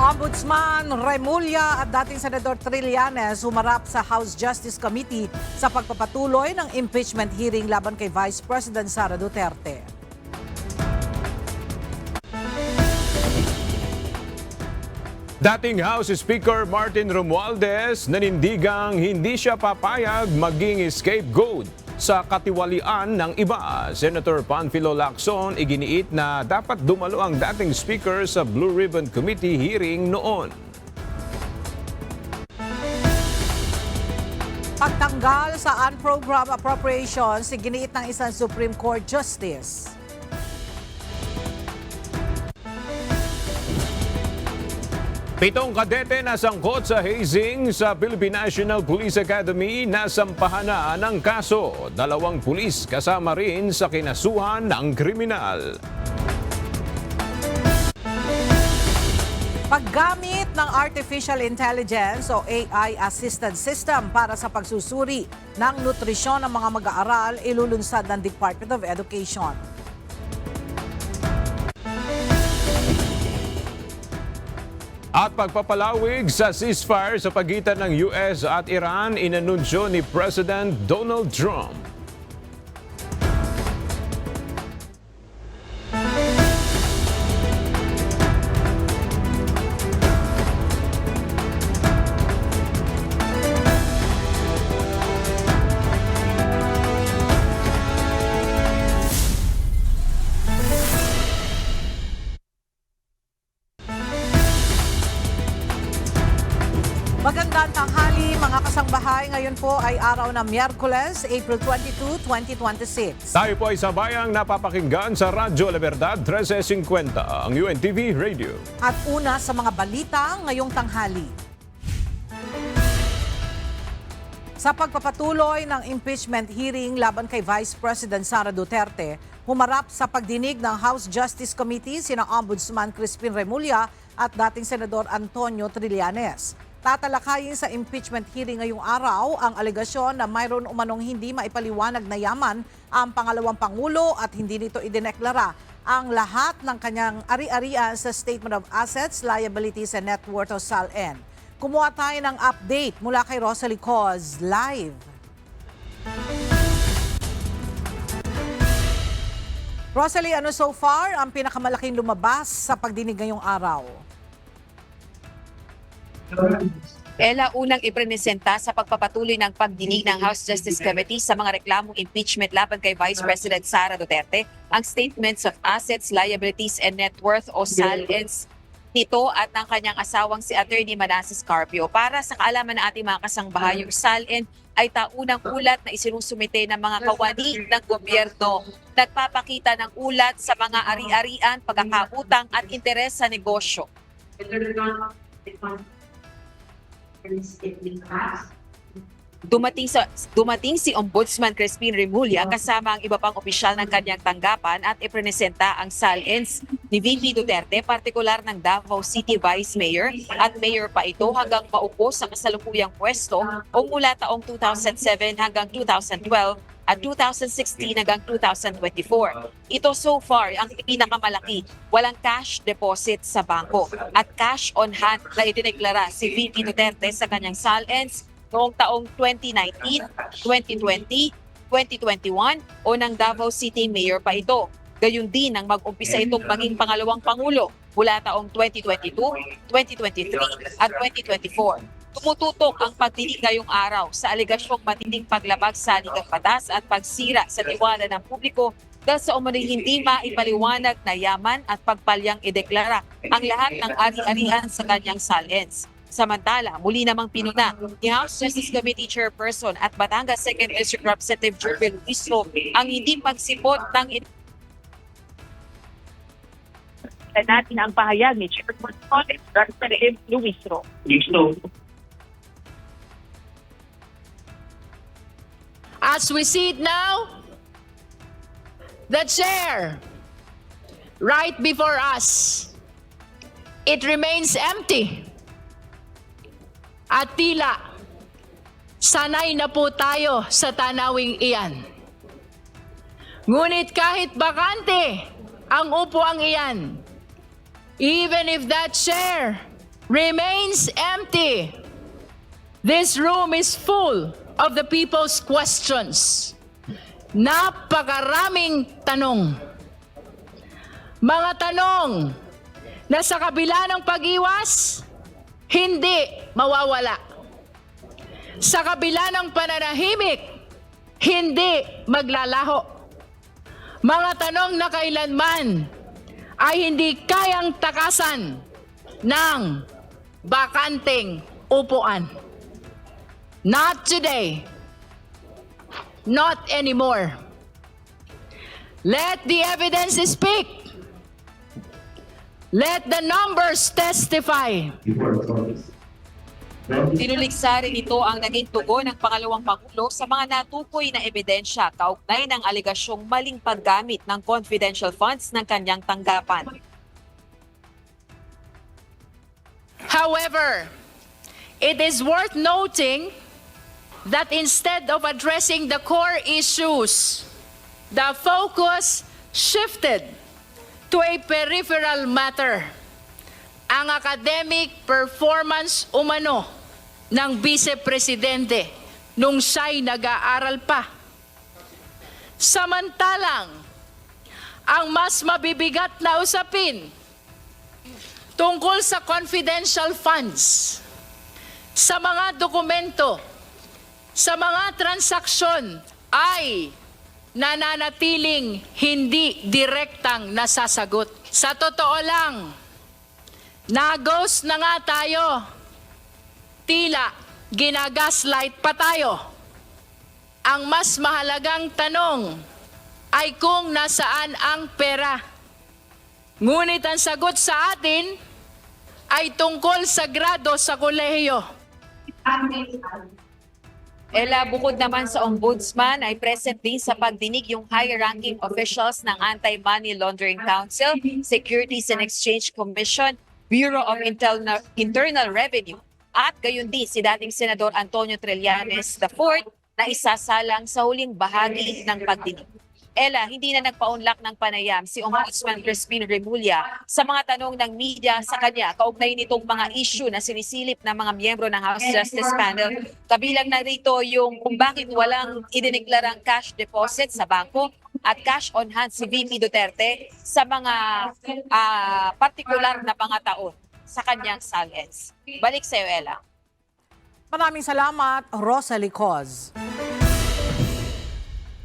Ombudsman Remulla at dating Senador Trillanes humarap sa House Justice Committee sa pagpapatuloy ng impeachment hearing laban kay Vice President Sara Duterte. Dating House Speaker Martin Romualdez nanindigang hindi siya papayag maging scapegoat sa katiwalian ng iba. Senator Panfilo Lacson iginiit na dapat dumalo ang dating speaker sa Blue Ribbon Committee hearing noon. Pagtanggal sa unprogrammed appropriations, iginiit ng isang Supreme Court Justice. Pitong kadete na sangkot sa hazing sa Philippine National Police Academy nasampahan na ng kaso. 2 pulis kasama rin sa kinasuhan ng kriminal. Paggamit ng Artificial Intelligence o AI-assisted system para sa pagsusuri ng nutrisyon ng mga mag-aaral ilulunsad ng Department of Education. At pagpapalawig sa ceasefire sa pagitan ng US at Iran, inanunsyo ni President Donald Trump. Magandang tanghali mga kasangbahay. Ngayon po ay araw ng Miyerkules, April 22, 2026. Tayo po ay sabayang napapakinggan sa Radyo La Verdad 1350, ang UNTV Radio. At una sa mga balita ngayong tanghali. Sa pagpapatuloy ng impeachment hearing laban kay Vice President Sara Duterte, humarap sa pagdinig ng House Justice Committee sina Ombudsman Crispin Remulla at dating Senador Antonio Trillanes. Tatalakayin sa impeachment hearing ngayong araw ang alegasyon na mayroon umanong hindi maipaliwanag na yaman ang pangalawang Pangulo at hindi nito idineklara ang lahat ng kanyang ari-arian sa Statement of Assets, Liabilities and Net Worth o SALN. Kumuha tayo ng update mula kay Rosalie Coz, live. Rosalie, ano so far ang pinakamalaking lumabas sa pagdinig ngayong araw? Ella, unang iprenesenta sa pagpapatuloy ng pagdinig ng House Justice Committee sa mga reklamong impeachment laban kay Vice President Sara Duterte ang Statements of Assets, Liabilities and Net Worth o SALNs nito at ng kanyang asawang si Attorney Manasseh Carpio. Para sa kaalaman ng ating mga kasangbahay, yung SALN ay taunang ulat na isinusumite ng mga kawani ng gobyerno. Nagpapakita ng ulat sa mga ari-arian, pagkakautang at interes sa negosyo. Dumating si Ombudsman Crispin Remulla kasama ang iba pang opisyal ng kanyang tanggapan at iprenesenta ang SALNs ni VP Duterte, partikular ng Davao City Vice Mayor at Mayor pa ito hanggang maupo sa kasalukuyang pwesto o mula taong 2007 hanggang 2012 at 2016 hanggang 2024. Ito so far ang pinakamalaki. Walang cash deposit sa bangko at cash on hand na idineklara si VP Duterte sa kanyang SALNs noong taong 2019, 2020, 2021 o ng Davao City Mayor pa ito. Gayun din ang mag-umpisa itong maging pangalawang Pangulo mula taong 2022, 2023 at 2024. Tumututok ang pagdinig ngayong araw sa alegasyong matinding paglabag sa ligang batas at pagsira sa tiwala ng publiko dahil sa umano'y hindi maipaliwanag na yaman at pagpalyang ideklara ang lahat ng ari-arian sa kanyang SALNs. Samantala, muli namang pinuna ni House Justice Committee Chairperson at Batangas 2nd District Representative Jervin Luistro ang hindi pagsipot ng natin ang pahayag ni Chairperson Representative Luistro. As we see it now, the chair right before us, it remains empty. At tila, sanay na po tayo sa tanawing iyan. Ngunit kahit bakante ang upuang iyan, even if that chair remains empty. This room is full of the people's questions. Napakaraming tanong. Mga tanong na sa kabila ng pag-iwas, hindi mawawala. Sa kabila ng pananahimik, hindi maglalaho. Mga tanong na kailanman ay hindi kayang takasan ng bakanteng upuan. Not today. Not anymore. Let the evidence speak. Let the numbers testify. Tinuligsa rin ito ang naging tugon ng pangalawang Pangulo sa mga natukoy na ebidensya kaugnay ng aligasyong maling paggamit ng confidential funds ng kanyang tanggapan. However, it is worth noting that instead of addressing the core issues, the focus shifted to a peripheral matter, ang academic performance umano ng Vice-Presidente nung siya'y nag-aaral pa. Samantalang, ang mas mabibigat na usapin tungkol sa confidential funds, sa mga dokumento, sa mga transaksyon ay nananatiling hindi direktang nasasagot. Sa totoo lang, nagos na nga tayo. Tila ginagaslight pa tayo. Ang mas mahalagang tanong ay kung nasaan ang pera. Ngunit ang sagot sa atin ay tungkol sa grado sa kolehiyo. Ella, bukod naman sa ombudsman, ay present din sa pagdinig yung high-ranking officials ng Anti-Money Laundering Council, Securities and Exchange Commission, Bureau of Internal Revenue, at gayon din si dating Senador Antonio Trillanes IV na isasalang sa huling bahagi ng pagdinig. Ella, hindi na nagpaunlak ng panayam si Ombudsman Crispin Remulla sa mga tanong ng media sa kanya kaugnay nitong mga issue na sinisilip ng mga miyembro ng House Justice Panel. Kabilang na rito yung kung bakit walang idineklarang cash deposit sa bangko at cash on hand si VP Duterte sa mga partikular na mga taon sa kanyang salience. Balik sa iyo, Ella. Maraming salamat, Rosalie Coz.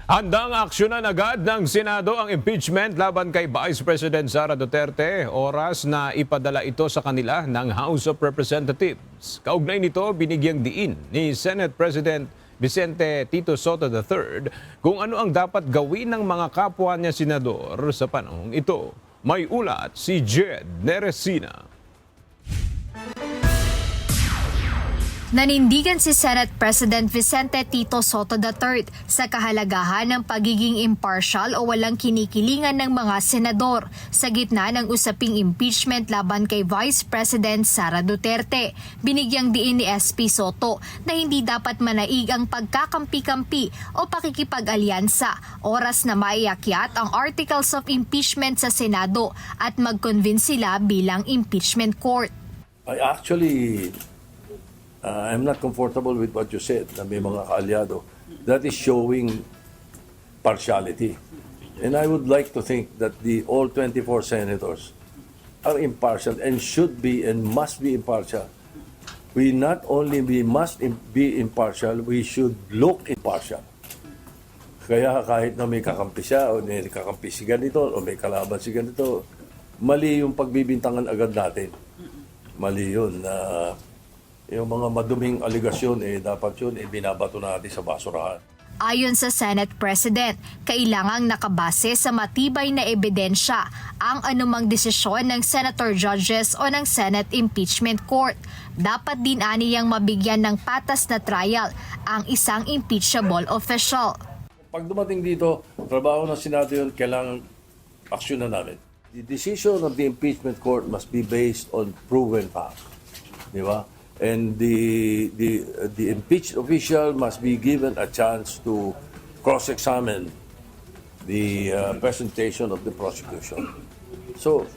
Handang aksyonan agad ng Senado ang impeachment laban kay Vice President Sara Duterte. Oras na ipadala ito sa kanila ng House of Representatives. Kaugnay nito, binigyang diin ni Senate President Vicente Tito Sotto III kung ano ang dapat gawin ng mga kapwa niya senador sa panahong ito. May ulat si Jed Neresina. Nanindigan si Senate President Vicente Tito Sotto III sa kahalagahan ng pagiging impartial o walang kinikilingan ng mga senador sa gitna ng usaping impeachment laban kay Vice President Sara Duterte. Binigyang diin ni SP Sotto na hindi dapat manaig ang pagkakampi-kampi o pakikipag-alyansa oras na maiakyat ang articles of impeachment sa Senado at mag-convince sila bilang impeachment court. I'm not comfortable with what you said na may mga kaalyado. That is showing partiality. And I would like to think that all 24 senators are impartial and should be and must be impartial. We not only must be impartial, we should look impartial. Kaya kahit na may kakampi siya o may kakampi si ganito o may kalaban si ganito, mali yung pagbibintangan agad natin. Mali yun na yung mga maduming aligasyon, dapat yun, binabato natin sa basurahan. Ayon sa Senate President, kailangang nakabase sa matibay na ebidensya ang anumang desisyon ng senator judges o ng Senate Impeachment Court. Dapat din aniyang mabigyan ng patas na trial ang isang impeachable official. Pag dumating dito, trabaho ng Senado yun, kailangan aksyon na namin. The decision of the impeachment court must be based on proven facts. Di ba? And the impeached official must be given a chance to cross-examine the presentation of the prosecution. So,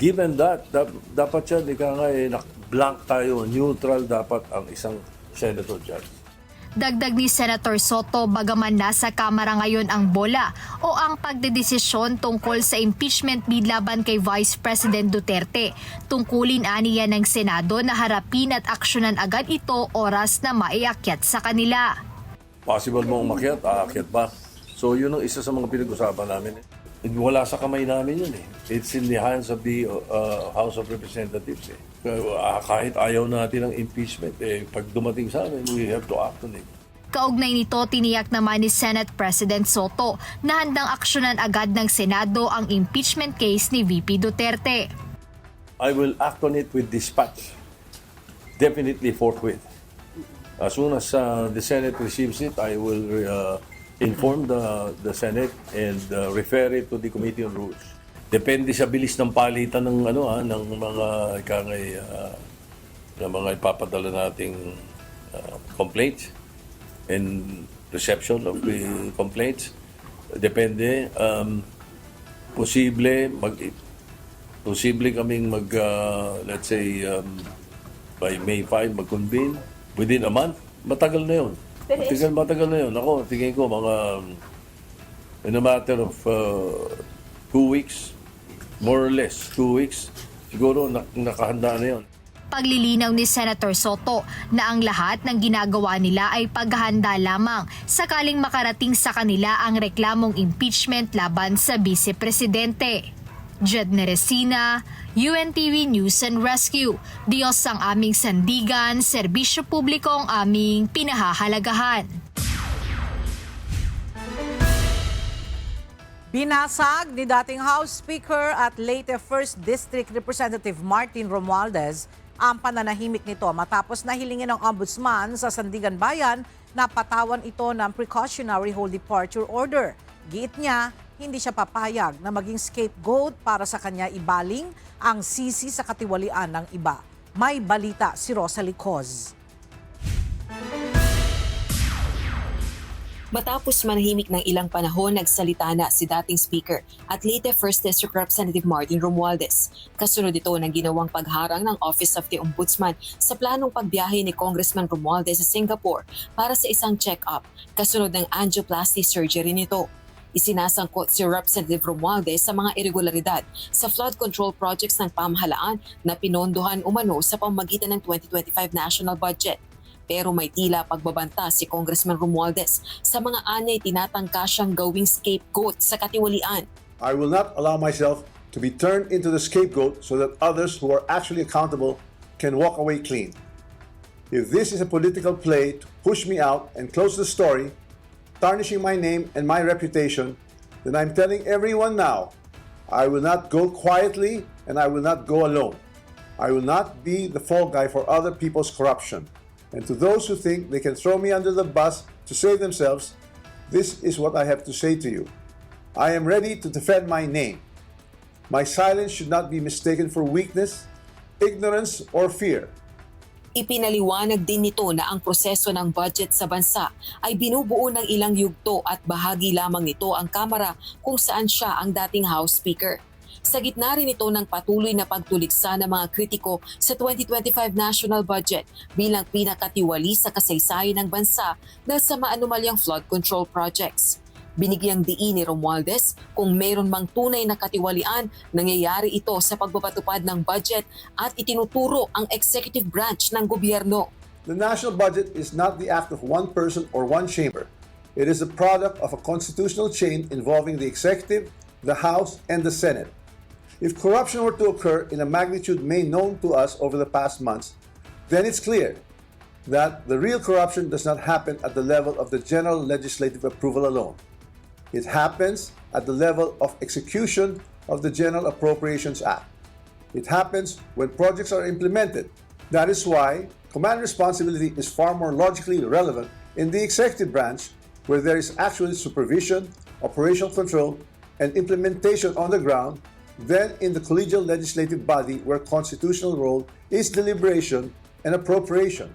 Given that, dapat siya, di ka nga blank tayo, neutral dapat ang isang senator judge. Dagdag ni Senator Soto, bagaman nasa Kamara ngayon ang bola o ang pagdedesisyon tungkol sa impeachment bid laban kay Vice President Duterte, tungkulin aniya ng Senado na harapin at aksyonan agad ito oras na maiakyat sa kanila. Possible mong umakyat, aakyat ba? So yun ang isa sa mga pinag-usapan namin. Wala sa kamay namin yun eh. It's in the hands of the House of Representatives eh. Kahit ayaw natin ng impeachment, pag dumating sa amin, we have to act on it. Kaugnay nito, tiniyak naman ni Senate President Soto na handang aksyonan agad ng Senado ang impeachment case ni VP Duterte. I will act on it with dispatch. Definitely forthwith. As soon as the Senate receives it, I will inform the Senate and refer it to the Committee on Rules. Depende sa bilis ng palitan ng ng mga ng mga ipapadala nating complaints and reception of the complaints. Depende, posible kaming let's say by May 5 mag-convene within a month. Matagal na 'yon. Matagal na 'yon. Ako, tingin ko mga in a matter of 2 weeks, more or less 2 weeks, siguro nakahanda na 'yon. Paglilinaw ni Senator Soto na ang lahat ng ginagawa nila ay paghahanda lamang sakaling makarating sa kanila ang reklamong impeachment laban sa Vice Presidente. Jed Neresina, UNTV News and Rescue. Diyos ang aming sandigan, serbisyo publiko ang aming pinahahalagahan. Binasag ni dating House Speaker at late 1st District Representative Martin Romualdez ang pananahimik nito matapos nahilingin ng Ombudsman sa Sandigan Bayan na patawan ito ng precautionary whole departure order. Giit niya, hindi siya papayag na maging scapegoat para sa kanya ibaling ang sisi sa katiwalian ng iba. May balita si Rosalie Coz. Matapos manahimik ng ilang panahon, nagsalita na si dating Speaker at late 1st District Representative Martin Romualdez. Kasunod ito ng ginawang pagharang ng Office of the Ombudsman sa planong pagbiyahe ni Congressman Romualdez sa Singapore para sa isang check-up, kasunod ng angioplasty surgery nito. Isinasangkot si Representative Romualdez sa mga irregularidad sa flood control projects ng pamahalaan na pinondohan umano sa pamamagitan ng 2025 national budget. Pero may tila pagbabanta si Congressman Romualdez sa mga anyay tinatangka siyang gawing scapegoat sa katiwalian. I will not allow myself to be turned into the scapegoat so that others who are actually accountable can walk away clean. If this is a political play to push me out and close the story, tarnishing my name and my reputation, then I'm telling everyone now, I will not go quietly and I will not go alone. I will not be the fall guy for other people's corruption. And to those who think they can throw me under the bus to save themselves, this is what I have to say to you. I am ready to defend my name. My silence should not be mistaken for weakness, ignorance, or fear. Ipinaliwanag din nito na ang proseso ng budget sa bansa ay binubuo ng ilang yugto at bahagi lamang nito ang Kamara kung saan siya ang dating House Speaker. Sa gitna rin ito ng patuloy na pagtuliksa ng mga kritiko sa 2025 national budget bilang pinakatiwali sa kasaysayan ng bansa dahil sa maanumalyang flood control projects. Binigyang diin ni Romualdez kung mayroon mang tunay na katiwalian, nangyayari ito sa pagpapatupad ng budget at itinuturo ang executive branch ng gobyerno. The national budget is not the act of one person or one chamber. It is a product of a constitutional chain involving the executive, the House, and the Senate. If corruption were to occur in a magnitude made known to us over the past months, then it's clear that the real corruption does not happen at the level of the general legislative approval alone. It happens at the level of execution of the General Appropriations Act. It happens when projects are implemented. That is why command responsibility is far more logically relevant in the executive branch, where there is actually supervision, operational control, and implementation on the ground, than in the collegial legislative body where constitutional role is deliberation and appropriation.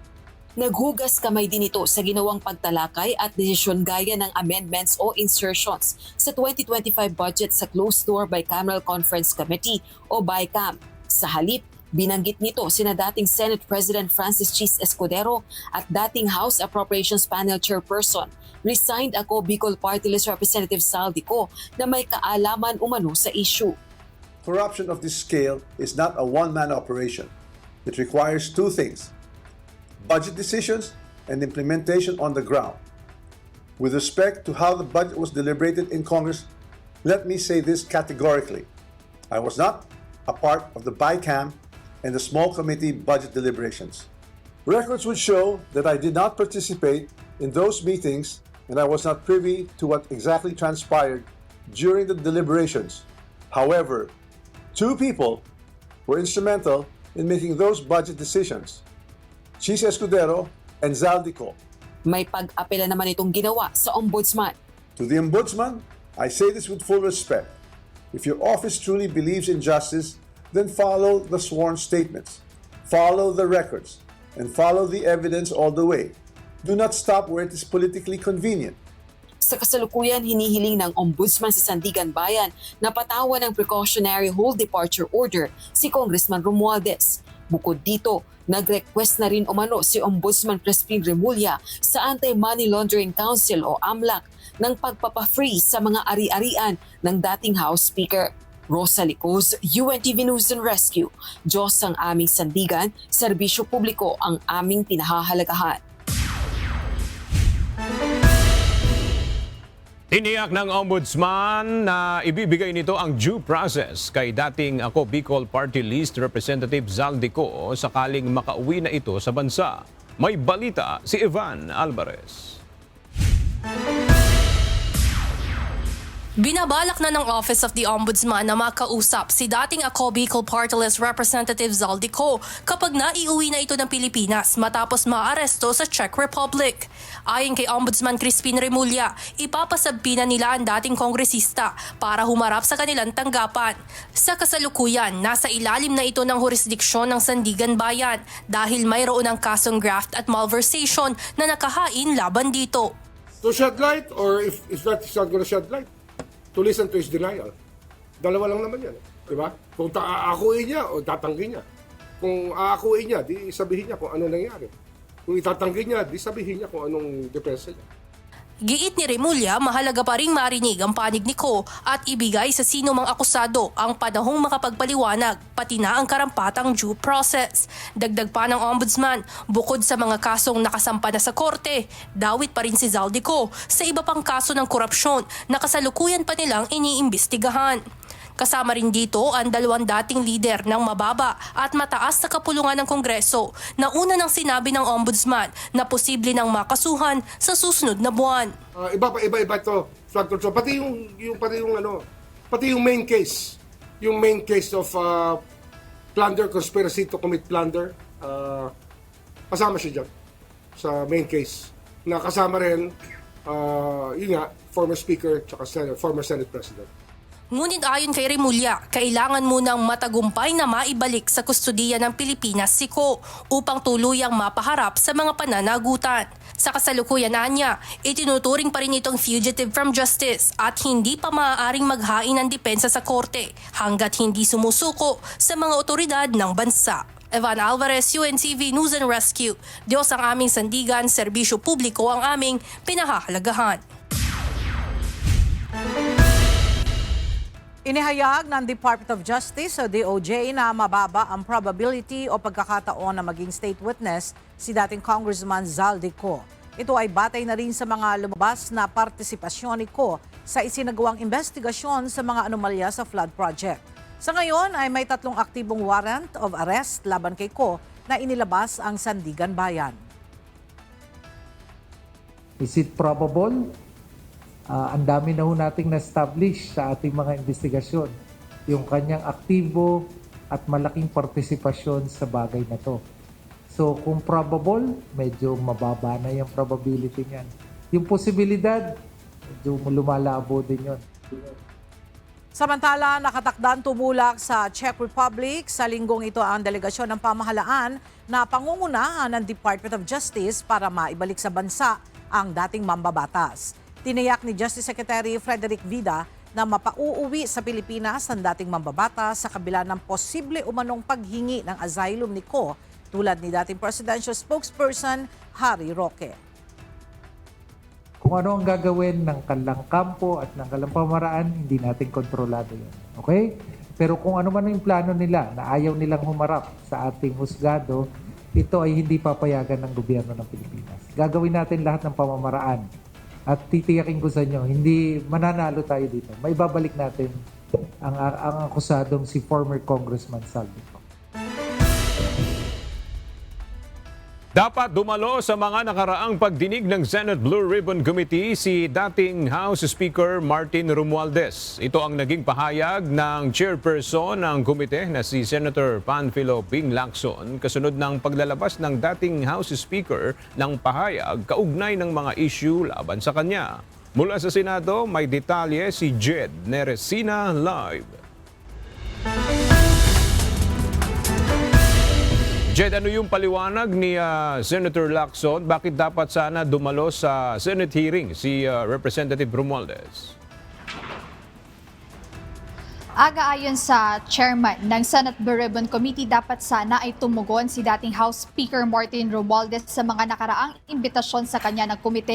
Naghugas kamay din ito sa ginawang pagtalakay at desisyon gaya ng amendments o insertions sa 2025 budget sa closed-door Bicameral Conference Committee o BICAM. Sa halip, binanggit nito sina dating Senate President Francis Chis Escudero at dating House Appropriations Panel Chairperson, resigned ako Bicol Party List Representative Saldico na may kaalaman umano sa issue. Corruption of this scale is not a one-man operation. It requires two things: budget decisions and implementation on the ground. With respect to how the budget was deliberated in Congress, let me say this categorically. I was not a part of the BICAM and the small committee budget deliberations. Records would show that I did not participate in those meetings and I was not privy to what exactly transpired during the deliberations. However, two people were instrumental in making those budget decisions: Chis Escudero and Zaldico. May pag-apela naman itong ginawa sa Ombudsman. To the Ombudsman, I say this with full respect. If your office truly believes in justice, then follow the sworn statements, follow the records, and follow the evidence all the way. Do not stop where it is politically convenient. Sa kasalukuyan, hinihiling ng Ombudsman sa Sandigan Bayan na patawan ng precautionary hold departure order si Congressman Romualdez. Bukod dito, nag-request na rin umano si Ombudsman Crispin Remulla sa Anti-Money Laundering Council o AMLAC ng pagpapa-freeze sa mga ari-arian ng dating House Speaker. Rosa Licos, UNTV News and Rescue. Diyos ang aming sandigan, serbisyo publiko ang aming pinahahalagahan. Tiniyak ng Ombudsman na ibibigay nito ang due process kay dating Ako Bicol Party List Representative Zaldico sakaling makauwi na ito sa bansa. May balita si Ivan Alvarez. Binabalak na ng Office of the Ombudsman na makausap si dating Ako Bicol Party List Representative Zaldico kapag naiuwi na ito ng Pilipinas matapos maaresto sa Czech Republic. Ayon kay Ombudsman Crispin Remulla, ipapasabina nila ang dating kongresista para humarap sa kanilang tanggapan. Sa kasalukuyan, nasa ilalim na ito ng jurisdiksyon ng Sandigan Bayan dahil mayroon ng kasong graft at malversation na nakahain laban dito. To shed light, or if that is not going to shed light, to listen to his denial. Dalawa lang naman yan. Diba? Kung aakuin niya o tatanggi niya. Kung aakuin niya, di sabihin niya kung ano nangyari. Kung itatanggi niya, di sabihin niya kung anong depensa niya. Giit ni Remulla, mahalaga pa ring marinig ang panig ni Ko at ibigay sa sino mang akusado ang panahong makapagpaliwanag, pati na ang karampatang due process. Dagdag pa ng Ombudsman, bukod sa mga kasong nakasampa na sa korte, dawit pa rin si Zaldico sa iba pang kaso ng korupsyon na kasalukuyan pa nilang iniimbestigahan. Kasama rin dito ang dalawang dating lider ng mababa at mataas na kapulungan ng Kongreso na una nang sinabi ng Ombudsman na posible nang makasuhan sa susunod na buwan. Iba ito. So, pati yung main case. Yung main case of plunder, conspiracy to commit plunder. Kasama siya dyan sa main case. Na kasama rin, yun nga, former Speaker at former Senate President. Ngunit ayon kay Remulla, kailangan munang matagumpay na maibalik sa kustudiya ng Pilipinas si Ko upang tuluyang mapaharap sa mga pananagutan. Sa kasalukuyan niya, itinuturing pa rin itong fugitive from justice at hindi pa maaaring maghain ng depensa sa korte hanggat hindi sumusuko sa mga otoridad ng bansa. Evan Alvarez, UNTV News and Rescue. Diyos ang aming sandigan, serbisyo publiko ang aming pinahahalagahan. Inihayag ng Department of Justice o DOJ na mababa ang probability o pagkakataon na maging state witness si dating Congressman Zaldico. Ito ay batay na rin sa mga lumabas na partisipasyon ni Ko sa isinagawang investigasyon sa mga anomalya sa flood project. Sa ngayon ay may 3 aktibong warrant of arrest laban kay Ko na inilabas ang Sandigan Bayan. Is it probable? Ang dami na ho nating na-establish sa ating mga investigasyon. Yung kanyang aktibo at malaking partisipasyon sa bagay na to. So kung probable, medyo mababa na yung probability niyan. Yung posibilidad, medyo lumalabo din yun. Samantala, nakatakdang tumulak sa Czech Republic. Sa linggong ito ang delegasyon ng pamahalaan na pangungunahan ng Department of Justice para maibalik sa bansa ang dating mambabatas. Tiniyak ni Justice Secretary Frederick Vida na mapauuwi sa Pilipinas ang dating mambabatas sa kabila ng posible umanong paghingi ng asylum ni Ko, tulad ni dating presidential spokesperson Harry Roque. Kung ano ang gagawin ng kanilang kampo at ng kanilang pamaraan, hindi natin kontrolado yun. Okay? Pero kung ano man yung plano nila na ayaw nilang humarap sa ating husgado, ito ay hindi papayagan ng gobyerno ng Pilipinas. Gagawin natin lahat ng pamamaraan. At titiyakin ko sa inyo, hindi mananalo tayo dito. May babalik natin ang akusadong si former Congressman Saldico. Dapat dumalo sa mga nakaraang pagdinig ng Senate Blue Ribbon Committee si dating House Speaker Martin Romualdez. Ito ang naging pahayag ng chairperson ng komite na si Senator Panfilo Ping Lacson kasunod ng paglalabas ng dating House Speaker ng pahayag kaugnay ng mga issue laban sa kanya. Mula sa Senado, may detalye si Jed Neresina live. Jed, ano yung paliwanag ni Senator Lacson? Bakit dapat sana dumalo sa Senate hearing si Representative Romualdez? Ayon sa chairman ng Senate Blue Ribbon Committee, dapat sana ay tumugon si dating House Speaker Martin Romualdez sa mga nakaraang imbitasyon sa kanya ng komite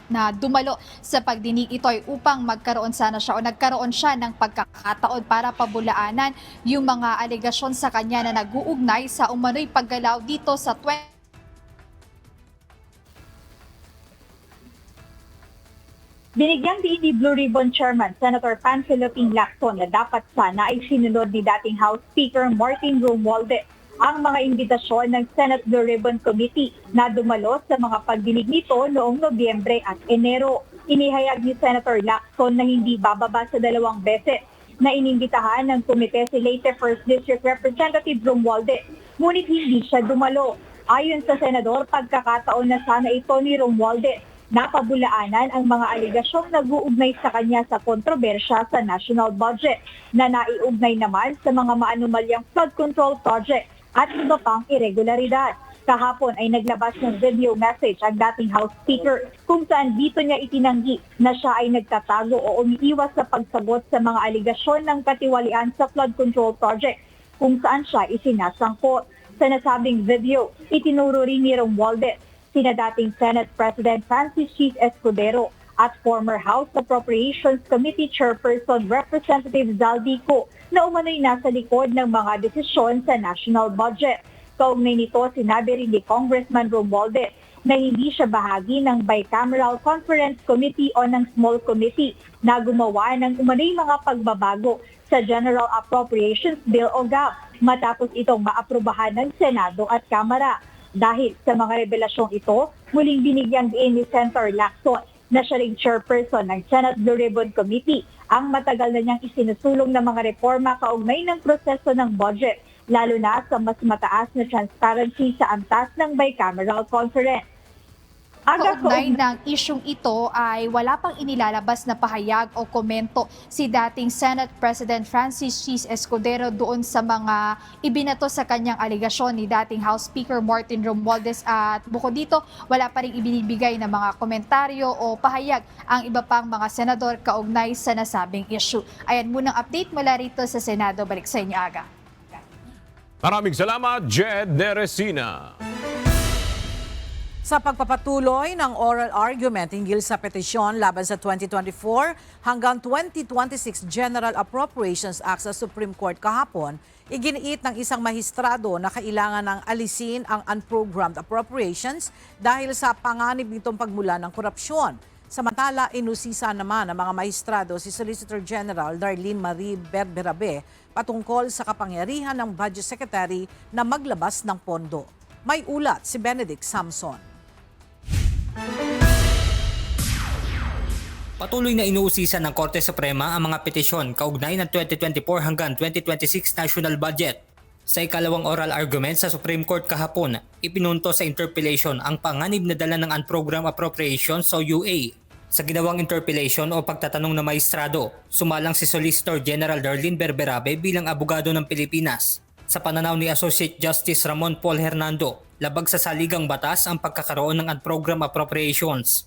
na dumalo sa pagdinig. Ito ay upang magkaroon sana siya o nagkaroon siya ng pagkakataon para pabulaanan yung mga alegasyon sa kanya na nag-uugnay sa umano'y paggalaw dito sa Binigyang diin ni Blue Ribbon Chairman Senator Panfilo Ping Lacson na dapat sana ay sinunod ni dating House Speaker Martin Romualdez ang mga imbitasyon ng Senate Blue Ribbon Committee na dumalo sa mga pagdinig nito noong Nobyembre at Enero. Inihayag ni Senator Lacson na hindi bababa sa 2 beses na inimbitahan ng komite si late 1st District Representative Romualdez, ngunit hindi siya dumalo. Ayon sa Senador, pagkakataon na sana ito ni Romualdez napabulaanan ang mga aligasyong nag-uugnay sa kanya sa kontrobersya sa national budget na naiugnay naman sa mga maanumalyang flood control project at iba pang irregularidad. Kahapon ay naglabas ng video message ang dating House Speaker kung saan dito niya itinanggi na siya ay nagtatago o umiiwas sa pagsagot sa mga aligasyon ng katiwalian sa flood control project kung saan siya isinasangkot. Sa nasabing video, itinuro rin ni Romualdez sina dating Senate President Francis Chis Escudero at former House Appropriations Committee Chairperson Representative Zaldico na umano'y nasa likod ng mga desisyon sa national budget. Kaugnay nito, sinabi rin ni Congressman Romualdez na hindi siya bahagi ng Bicameral Conference Committee o ng Small Committee na gumawa ng umano'y mga pagbabago sa General Appropriations Bill o GAP matapos itong maaprubahan ng Senado at Kamara. Dahil sa mga revelasyong ito, muling binigyang diin ni Senator Lacson na siya ring chairperson ng Senate Blue Ribbon Committee ang matagal na niyang isinusulong ng mga reforma kaugnay ng proseso ng budget, lalo na sa mas mataas na transparency sa antas ng Bicameral Conference. Kaugnay ng isyung ito ay wala pang inilalabas na pahayag o komento si dating Senate President Francis Chis Escudero doon sa mga ibinato sa kanyang aligasyon ni dating House Speaker Martin Romualdez, at bukod dito wala pa rin ibinibigay na mga komentaryo o pahayag ang iba pang mga senador kaugnay sa nasabing issue. Ayan munang update mula rito sa Senado. Balik sa inyo, Aga. Maraming salamat, Jed Neresina. Sa pagpapatuloy ng oral argument hinggil sa petisyon laban sa 2024 hanggang 2026 General Appropriations Act sa Supreme Court kahapon, iginiit ng isang mahistrado na kailangan ng alisin ang unprogrammed appropriations dahil sa panganib nitong pagmula ng korupsyon. Samantala, inusisa naman ng mga mahistrado si Solicitor General Darlene Marie Berberabe patungkol sa kapangyarihan ng Budget Secretary na maglabas ng pondo. May ulat si Benedict Samson. Patuloy na inuusisan ng Korte Suprema ang mga petisyon kaugnay ng 2024 hanggang 2026 national budget. Sa ikalawang oral argument sa Supreme Court kahapon, ipinunto sa interpellation ang panganib na dala ng unprogrammed appropriations o UA. Sa ginawang interpellation o pagtatanong ng maestrado, sumalang si Solicitor General Darlene Berberabe bilang abogado ng Pilipinas. Sa pananaw ni Associate Justice Ramon Paul Hernando, labag sa saligang batas ang pagkakaroon ng unprogrammed appropriations.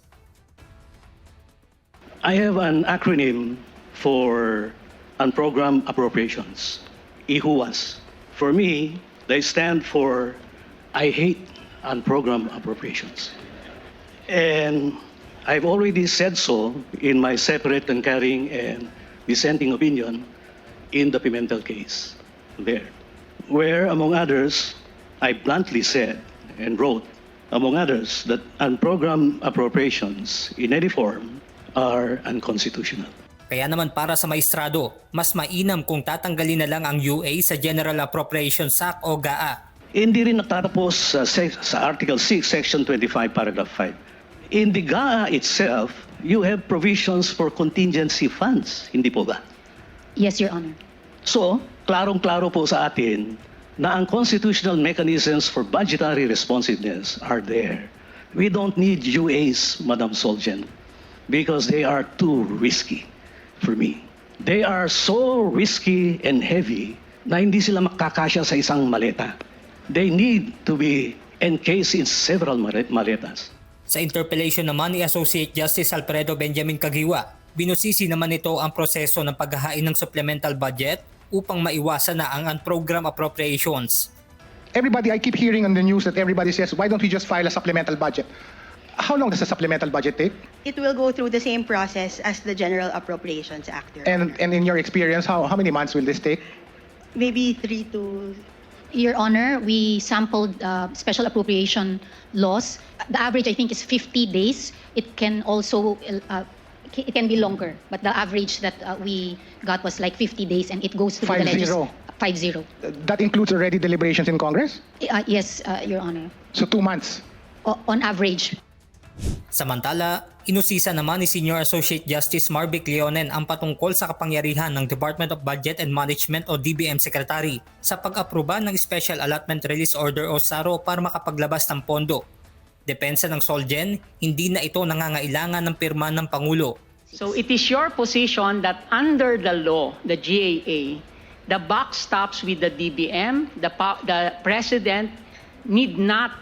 I have an acronym for unprogrammed appropriations, IHUAS. For me, they stand for I hate unprogrammed appropriations. And I've already said so in my separate concurring and dissenting opinion in the Pimentel case there, where, among others, I bluntly said and wrote, among others, that unprogrammed appropriations in any form are unconstitutional. Kaya naman para sa maestrado, mas mainam kung tatanggalin na lang ang UA sa General Appropriations Act o GAA. Hindi rin natatapos sa Article 6, Section 25, Paragraph 5. In the GAA itself, you have provisions for contingency funds, hindi po ba? Yes, Your Honor. So, klarong-klaro po sa atin na ang constitutional mechanisms for budgetary responsiveness are there. We don't need UAs, Madam Solgen, because they are too risky for me. They are so risky and heavy na hindi sila makakasya sa isang maleta. They need to be encased in several maletas. Sa interpellation naman ni Associate Justice Alfredo Benjamin Caguiwa, binusisi naman ito ang proseso ng paghahain ng supplemental budget upang maiwasan na ang unprogrammed appropriations. I keep hearing on the news that everybody says, why don't we just file a supplemental budget? How long does a supplemental budget take? It will go through the same process as the General Appropriations Act, Your Honor. And in your experience, how many months will this take? Maybe 3 to... Your Honor, we sampled special appropriation laws. The average, I think, is 50 days. It can also it can be longer, but the average that we got was like 50 days, and it goes through the legislature. 50. That includes already deliberations in Congress? Yes, Your Honor. So 2 months? On average. Samantala, inusisa naman ni Senior Associate Justice Marvic Leonen ang patungkol sa kapangyarihan ng Department of Budget and Management o DBM Secretary sa pag-aproba ng Special Allotment Release Order o SARO para makapaglabas ng pondo. Depensa ng Solgen, hindi na ito nangangailangan ng pirma ng Pangulo. So it is your position that under the law, the GAA, the buck stops with the DBM, the President need not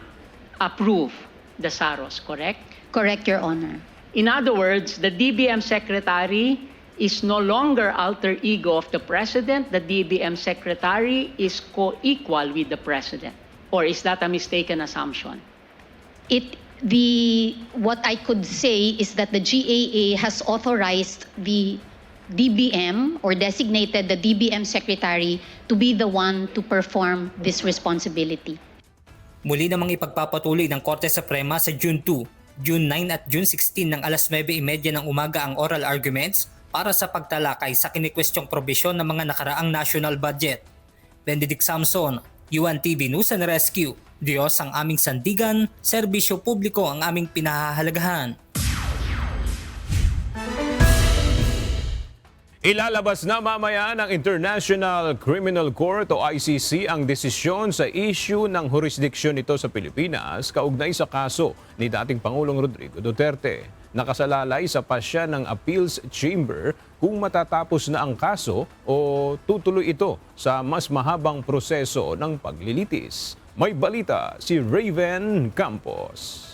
approve the SAROs, correct? Correct, Your Honor. In other words, the DBM Secretary is no longer alter ego of the President. The DBM Secretary is co-equal with the President. Or is that a mistaken assumption? What I could say is that the GAA has authorized the DBM or designated the DBM Secretary to be the one to perform this responsibility. Muli namang ipagpapatuloy ng Korte Suprema sa June 2, June 9 at June 16 ng alas 9:30 ng umaga ang oral arguments para sa pagtalakay sa kinikwestyong probisyon ng mga nakaraang national budget. Benedict Samson, UNTV News and Rescue. Diyos ang aming sandigan, serbisyo publiko ang aming pinahahalagahan. Ilalabas na mamaya ng International Criminal Court o ICC ang desisyon sa issue ng jurisdiksyon nito sa Pilipinas kaugnay sa kaso ni dating Pangulong Rodrigo Duterte. Nakasalalay sa pasya ng Appeals Chamber kung matatapos na ang kaso o tutuloy ito sa mas mahabang proseso ng paglilitis. May balita si Raven Campos.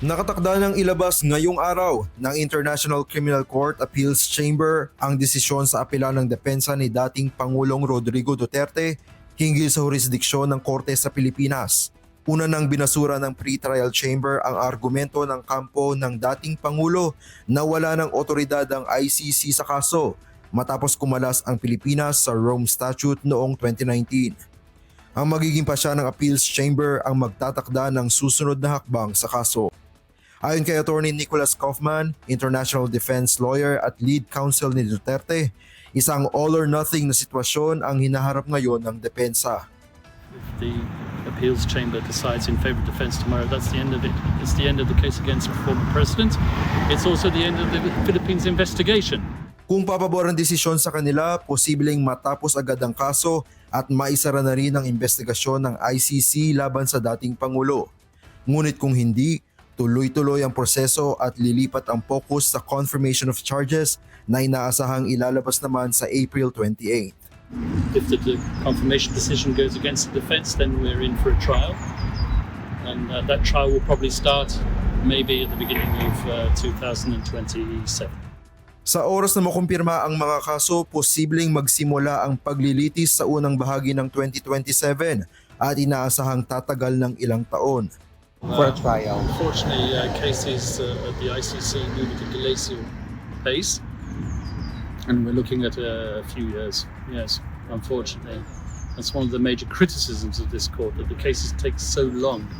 Nakatakda ng ilabas ngayong araw ng International Criminal Court Appeals Chamber ang desisyon sa apela ng depensa ni dating Pangulong Rodrigo Duterte hinggil sa jurisdiksyon ng Korte sa Pilipinas. Una nang binasura ng pre-trial chamber ang argumento ng kampo ng dating Pangulo na wala ng otoridad ang ICC sa kaso matapos kumalas ang Pilipinas sa Rome Statute noong 2019. Ang magiging pasya ng Appeals Chamber ang magtatakda ng susunod na hakbang sa kaso. Ayon kay Attorney Nicholas Kaufman, international defense lawyer at lead counsel ni Duterte, isang all or nothing na sitwasyon ang hinaharap ngayon ng depensa. If the appeals chamber decides in favor of defense tomorrow, that's the end of it. It's the end of the case against the former president. It's also the end of the Philippines investigation. Kung papabor ang desisyon sa kanila, posibleng matapos agad ang kaso at maisara na rin ang investigasyon ng ICC laban sa dating Pangulo. Ngunit kung hindi, tuloy-tuloy ang proseso at lilipat ang focus sa confirmation of charges na inaasahang ilalabas naman sa April 28. If the confirmation decision goes against the defence, then we're in for a trial. And that trial will probably start maybe at the beginning of 2027. Sa oras na makumpirma ang mga kaso, posibleng magsimula ang paglilitis sa unang bahagi ng 2027 at inaasahang tatagal ng ilang taon. For a trial. Unfortunately, cases at the ICC move at a glacial pace. And we're looking at a few years, yes, unfortunately. That's one of the major criticisms of this court, that the cases take so long.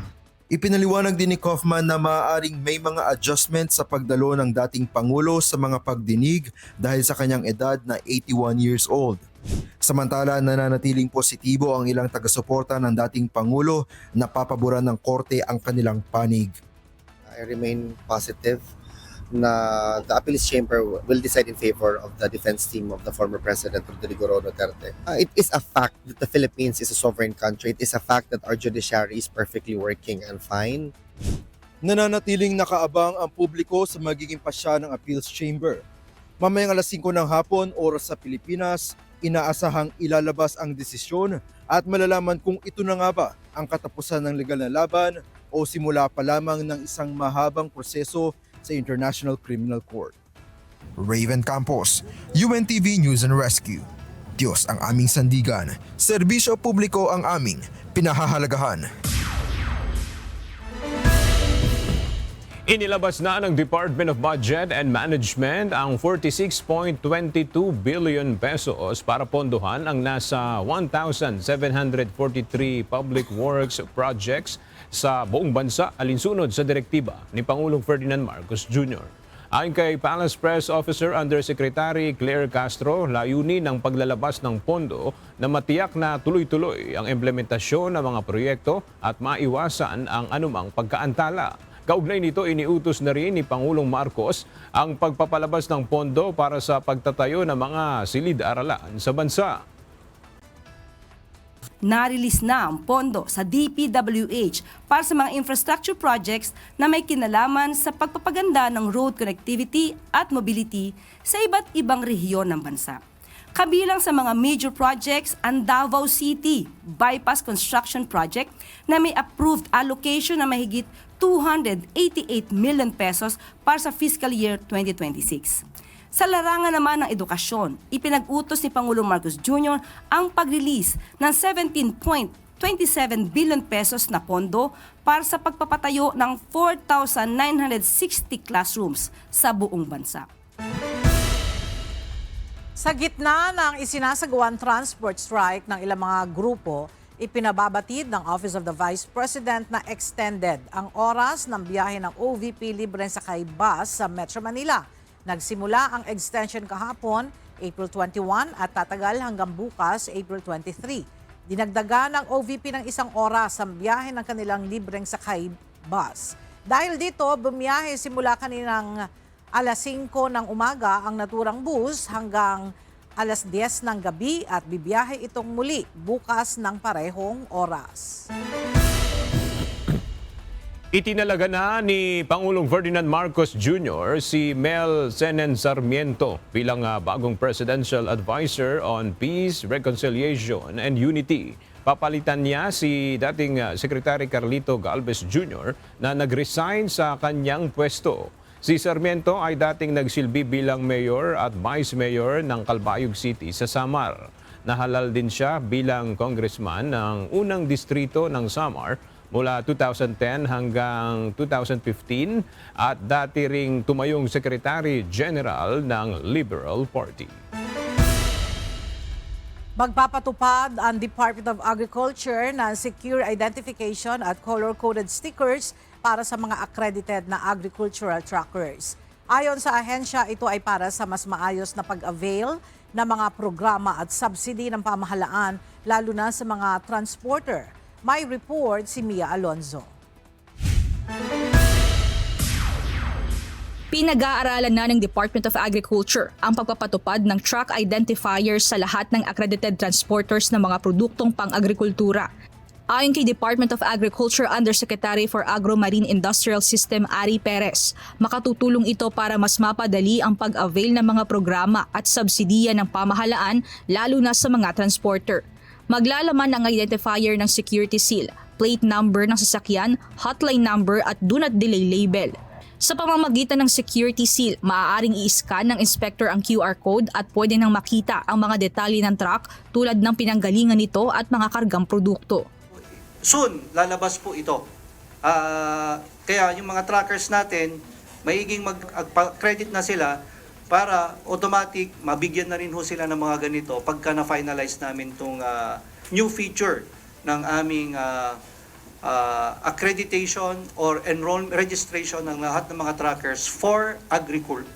Ipinaliwanag din ni Kaufman na maaaring may mga adjustment sa pagdalo ng dating Pangulo sa mga pagdinig dahil sa kanyang edad na 81 years old. Samantala, nananatiling positibo ang ilang taga-suporta ng dating Pangulo na papaboran ng korte ang kanilang panig. I remain positive na the appeals chamber will decide in favor of the defense team of the former President Rodrigo Duterte. It is a fact that the Philippines is a sovereign country. It is a fact that our judiciary is perfectly working and fine. Nananatiling nakaabang ang publiko sa magiging pasya ng appeals chamber. Mamayang alas 5 ng hapon, oras sa Pilipinas, inaasahang ilalabas ang desisyon at malalaman kung ito na nga ba ang katapusan ng legal na laban o simula pa lamang ng isang mahabang proseso sa International Criminal Court. Raven Campos, UNTV News and Rescue. Diyos ang aming sandigan, serbisyo publiko ang aming pinahahalagahan. Inilabas na ng Department of Budget and Management ang 46.22 billion pesos para pondohan ang nasa 1,743 public works projects sa buong bansa alinsunod sa direktiba ni Pangulong Ferdinand Marcos Jr. Ayon kay Palace Press Officer Undersecretary Claire Castro, layunin ng paglalabas ng pondo na matiyak na tuloy-tuloy ang implementasyon ng mga proyekto at maiwasan ang anumang pagkaantala. Kaugnay nito, iniutos na rin ni Pangulong Marcos ang pagpapalabas ng pondo para sa pagtatayo ng mga silid-aralan sa bansa. Na-release na ang pondo sa DPWH para sa mga infrastructure projects na may kinalaman sa pagpapaganda ng road connectivity at mobility sa iba't ibang rehiyon ng bansa. Kabilang sa mga major projects ang Davao City Bypass Construction Project na may approved allocation na mahigit 288 million pesos para sa fiscal year 2026. Sa larangan naman ng edukasyon, ipinag-utos ni Pangulong Marcos Jr. ang pag-release ng 17.27 billion pesos na pondo para sa pagpapatayo ng 4,960 classrooms sa buong bansa. Sa gitna ng isinasagawang transport strike ng ilang mga grupo, ipinababatid ng Office of the Vice President na extended ang oras ng biyahe ng OVP libreng sakay bus sa Metro Manila. Nagsimula ang extension kahapon, April 21 at tatagal hanggang bukas, April 23. Dinagdagan ng OVP ng isang oras ang biyahe ng kanilang libreng sakay bus. Dahil dito, bumiyahe simula kaninang alas 5 ng umaga ang naturang bus hanggang alas 10 ng gabi at bibiyahe itong muli bukas ng parehong oras. Itinalaga na ni Pangulong Ferdinand Marcos Jr. si Mel Senen Sarmiento bilang bagong Presidential Advisor on Peace, Reconciliation and Unity. Papalitan niya si dating Secretary Carlito Galvez Jr. na nag-resign sa kanyang pwesto. Si Sarmiento ay dating nagsilbi bilang Mayor at Vice Mayor ng Calbayog City sa Samar. Nahalal din siya bilang Congressman ng unang distrito ng Samar mula 2010 hanggang 2015 at dati ring tumayong Secretary General ng Liberal Party. Magpapatupad ang Department of Agriculture ng secure identification at color-coded stickers para sa mga accredited na agricultural trackers. Ayon sa ahensya, ito ay para sa mas maayos na pag-avail ng mga programa at subsidy ng pamahalaan, lalo na sa mga transporter. May report si Mia Alonzo. Pinag-aaralan na ng Department of Agriculture ang pagpapatupad ng track identifiers sa lahat ng accredited transporters ng mga produktong pang-agrikultura. Ayon kay Department of Agriculture Undersecretary for Agro-Marine Industrial System Ari Perez, makatutulong ito para mas mapadali ang pag-avail ng mga programa at subsidiya ng pamahalaan lalo na sa mga transporter. Maglalaman ang identifier ng security seal, plate number ng sasakyan, hotline number at do not delay label. Sa pamamagitan ng security seal, maaaring i-scan ng inspector ang QR code at pwede nang makita ang mga detalye ng truck tulad ng pinanggalingan nito at mga kargang produkto. Soon, lalabas po ito. Kaya yung mga trackers natin, maiging mag-credit na sila para automatic mabigyan na rin ho sila ng mga ganito pagka na-finalize namin itong new feature ng aming accreditation or registration ng lahat ng mga trackers for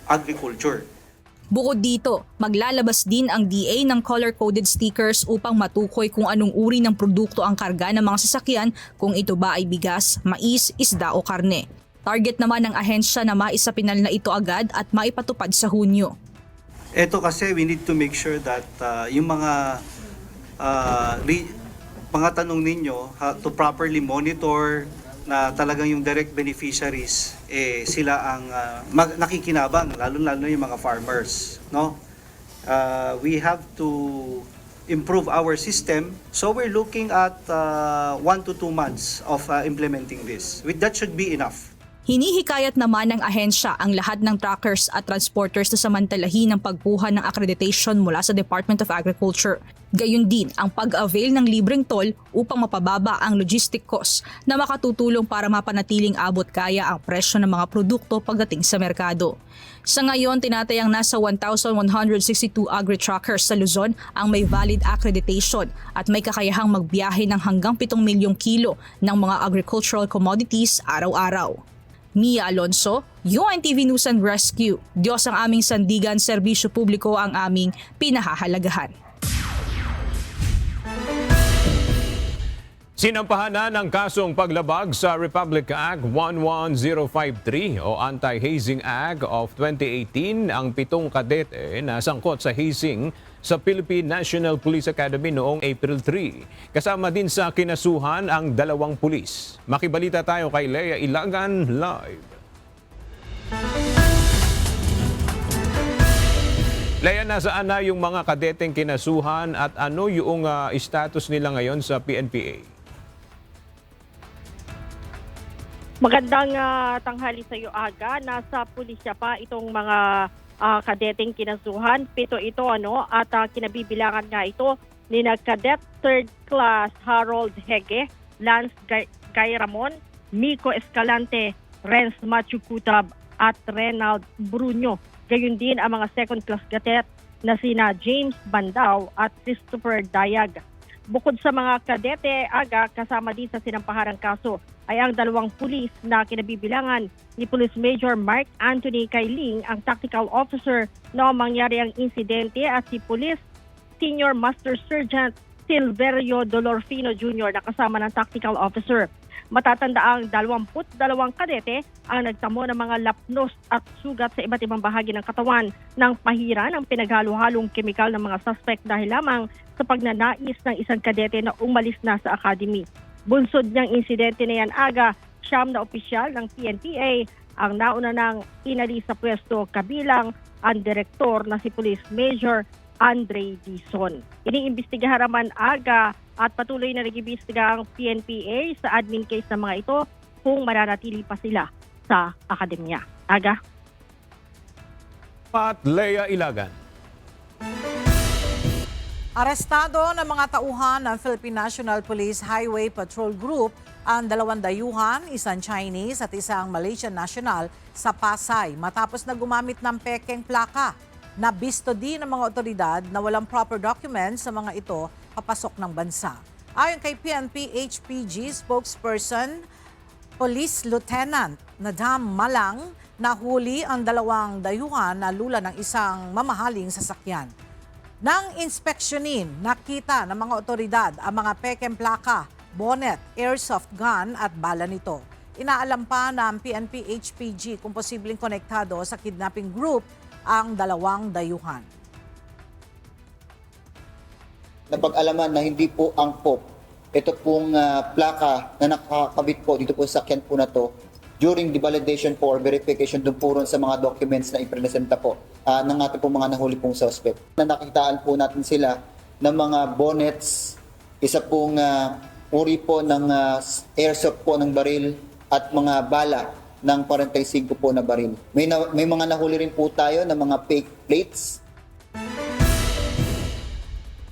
agriculture. Bukod dito, maglalabas din ang DA ng color-coded stickers upang matukoy kung anong uri ng produkto ang karga ng mga sasakyan, kung ito ba ay bigas, mais, isda o karne. Target naman ng ahensya na maisapinal na ito agad at maipatupad sa Hunyo. Ito kasi we need to make sure that yung mga tanong ninyo to properly monitor na talagang yung direct beneficiaries sila ang nakikinabang, lalo yung mga farmers, no? We have to improve our system, so we're looking at 1 to 2 months of implementing this. That should be enough. Hinihikayat naman ng ahensya ang lahat ng truckers at transporters na samantalahin ang pagkuha ng accreditation mula sa Department of Agriculture. Gayun din ang pag-avail ng libreng toll upang mapababa ang logistic cost na makatutulong para mapanatiling abot kaya ang presyo ng mga produkto pagdating sa merkado. Sa ngayon, tinatayang nasa 1,162 agri-truckers sa Luzon ang may valid accreditation at may kakayahang magbiyahe ng hanggang 7 milyong kilo ng mga agricultural commodities araw-araw. Mia Alonso, UNTV News and Rescue. Diyos ang aming sandigan, serbisyo publiko ang aming pinahahalagahan. Sinampahan na ng kasong paglabag sa Republic Act 11053 o Anti-Hazing Act of 2018 ang 7 kadete na sangkot sa hazing sa Philippine National Police Academy noong April 3. Kasama din sa kinasuhan ang 2 pulis. Makibalita tayo kay Lea Ilagan live. Lea, nasaan na yung mga kadeteng kinasuhan at ano yung status nila ngayon sa PNPA? Magandang tanghali sa iyo, Aga. Nasa pulisya pa itong mga kadeteng kinasuhan. 7 ito at kinabibilangan nga ito ni Cadet 3rd Class Harold Hege, Lance Guy Ramon, Miko Escalante, Renz Machukutab at Renald Bruno. Gayun din ang mga 2nd Class Cadet na sina James Bandao at Christopher Dayag. Bukod sa mga kadete, Aga, kasama din sa sinampaharang kaso ay ang 2 pulis na kinabibilangan ni Police Major Mark Anthony Kailing, ang tactical officer na mangyari ang insidente, at si Police Senior Master Sergeant Silverio Dolorfino Jr. na kasama ng tactical officer. Matatanda ang 22 kadete ang nagtamo ng mga lapnos at sugat sa iba't ibang bahagi ng katawan ng pahira ng pinaghalo-halong kemikal ng mga suspect dahil lamang sa pagnanais ng isang kadete na umalis na sa academy. Bunsod niyang insidente na yan, Aga, 9 na opisyal ng PNPA ang nauna ng inalis sa pwesto, kabilang ang direktor na si Police Major Andre Dizon. Iniimbestigahan naman, Aga, at patuloy na nag-iimbestiga ang PNPA sa admin case ng mga ito kung mananatili pa sila sa akademya. Aga? At Lea Ilagan. Arestado ng mga tauhan ng Philippine National Police Highway Patrol Group ang 2 dayuhan, isang Chinese at isang Malaysian national sa Pasay matapos na gumamit ng pekeng plaka. Nabisto din ng mga otoridad na walang proper documents sa mga ito papasok ng bansa. Ayon kay PNP HPG spokesperson, Police Lieutenant Nadam Malang, nahuli ang 2 dayuhan na lula ng isang mamahaling sasakyan. Nang inspeksyonin, nakita ng mga otoridad ang mga pekeng plaka, bonnet, airsoft gun at bala nito. Inaalam pa ng PNP HPG kung posibleng konektado sa kidnapping group ang 2 dayuhan. Napag-alaman na hindi po angkop ito pong plaka na nakakabit po dito po sa sakyan po na to during the validation po or verification doon po ron sa mga documents na ipresenta po ng ating po mga nahuli pong suspect. Na nakitaan po natin sila ng mga bonnets, isa pong uri po ng airsoft po ng baril at mga bala ng 45 po na baril. May mga nahuli rin po tayo ng mga fake plates.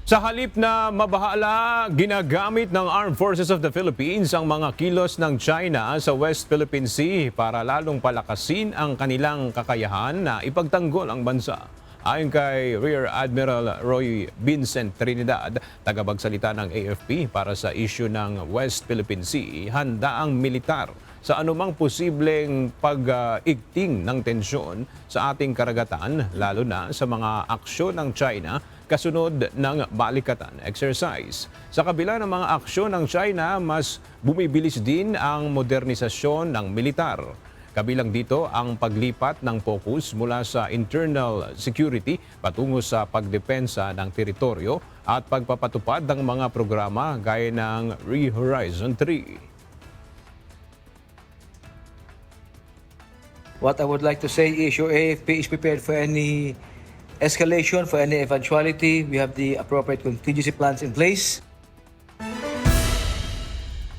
Sa halip na mabahala, ginagamit ng Armed Forces of the Philippines ang mga kilos ng China sa West Philippine Sea para lalong palakasin ang kanilang kakayahan na ipagtanggol ang bansa. Ayon kay Rear Admiral Roy Vincent Trinidad, tagapagsalita ng AFP para sa issue ng West Philippine Sea, handa ang militar sa anumang posibleng pag-igting ng tensyon sa ating karagatan, lalo na sa mga aksyon ng China kasunod ng balikatan exercise. Sa kabila ng mga aksyon ng China, mas bumibilis din ang modernisasyon ng militar. Kabilang dito ang paglipat ng focus mula sa internal security patungo sa pagdepensa ng teritoryo at pagpapatupad ng mga programa gaya ng Re-Horizon 3. What I would like to say is your AFP is prepared for any escalation, for any eventuality. We have the appropriate contingency plans in place.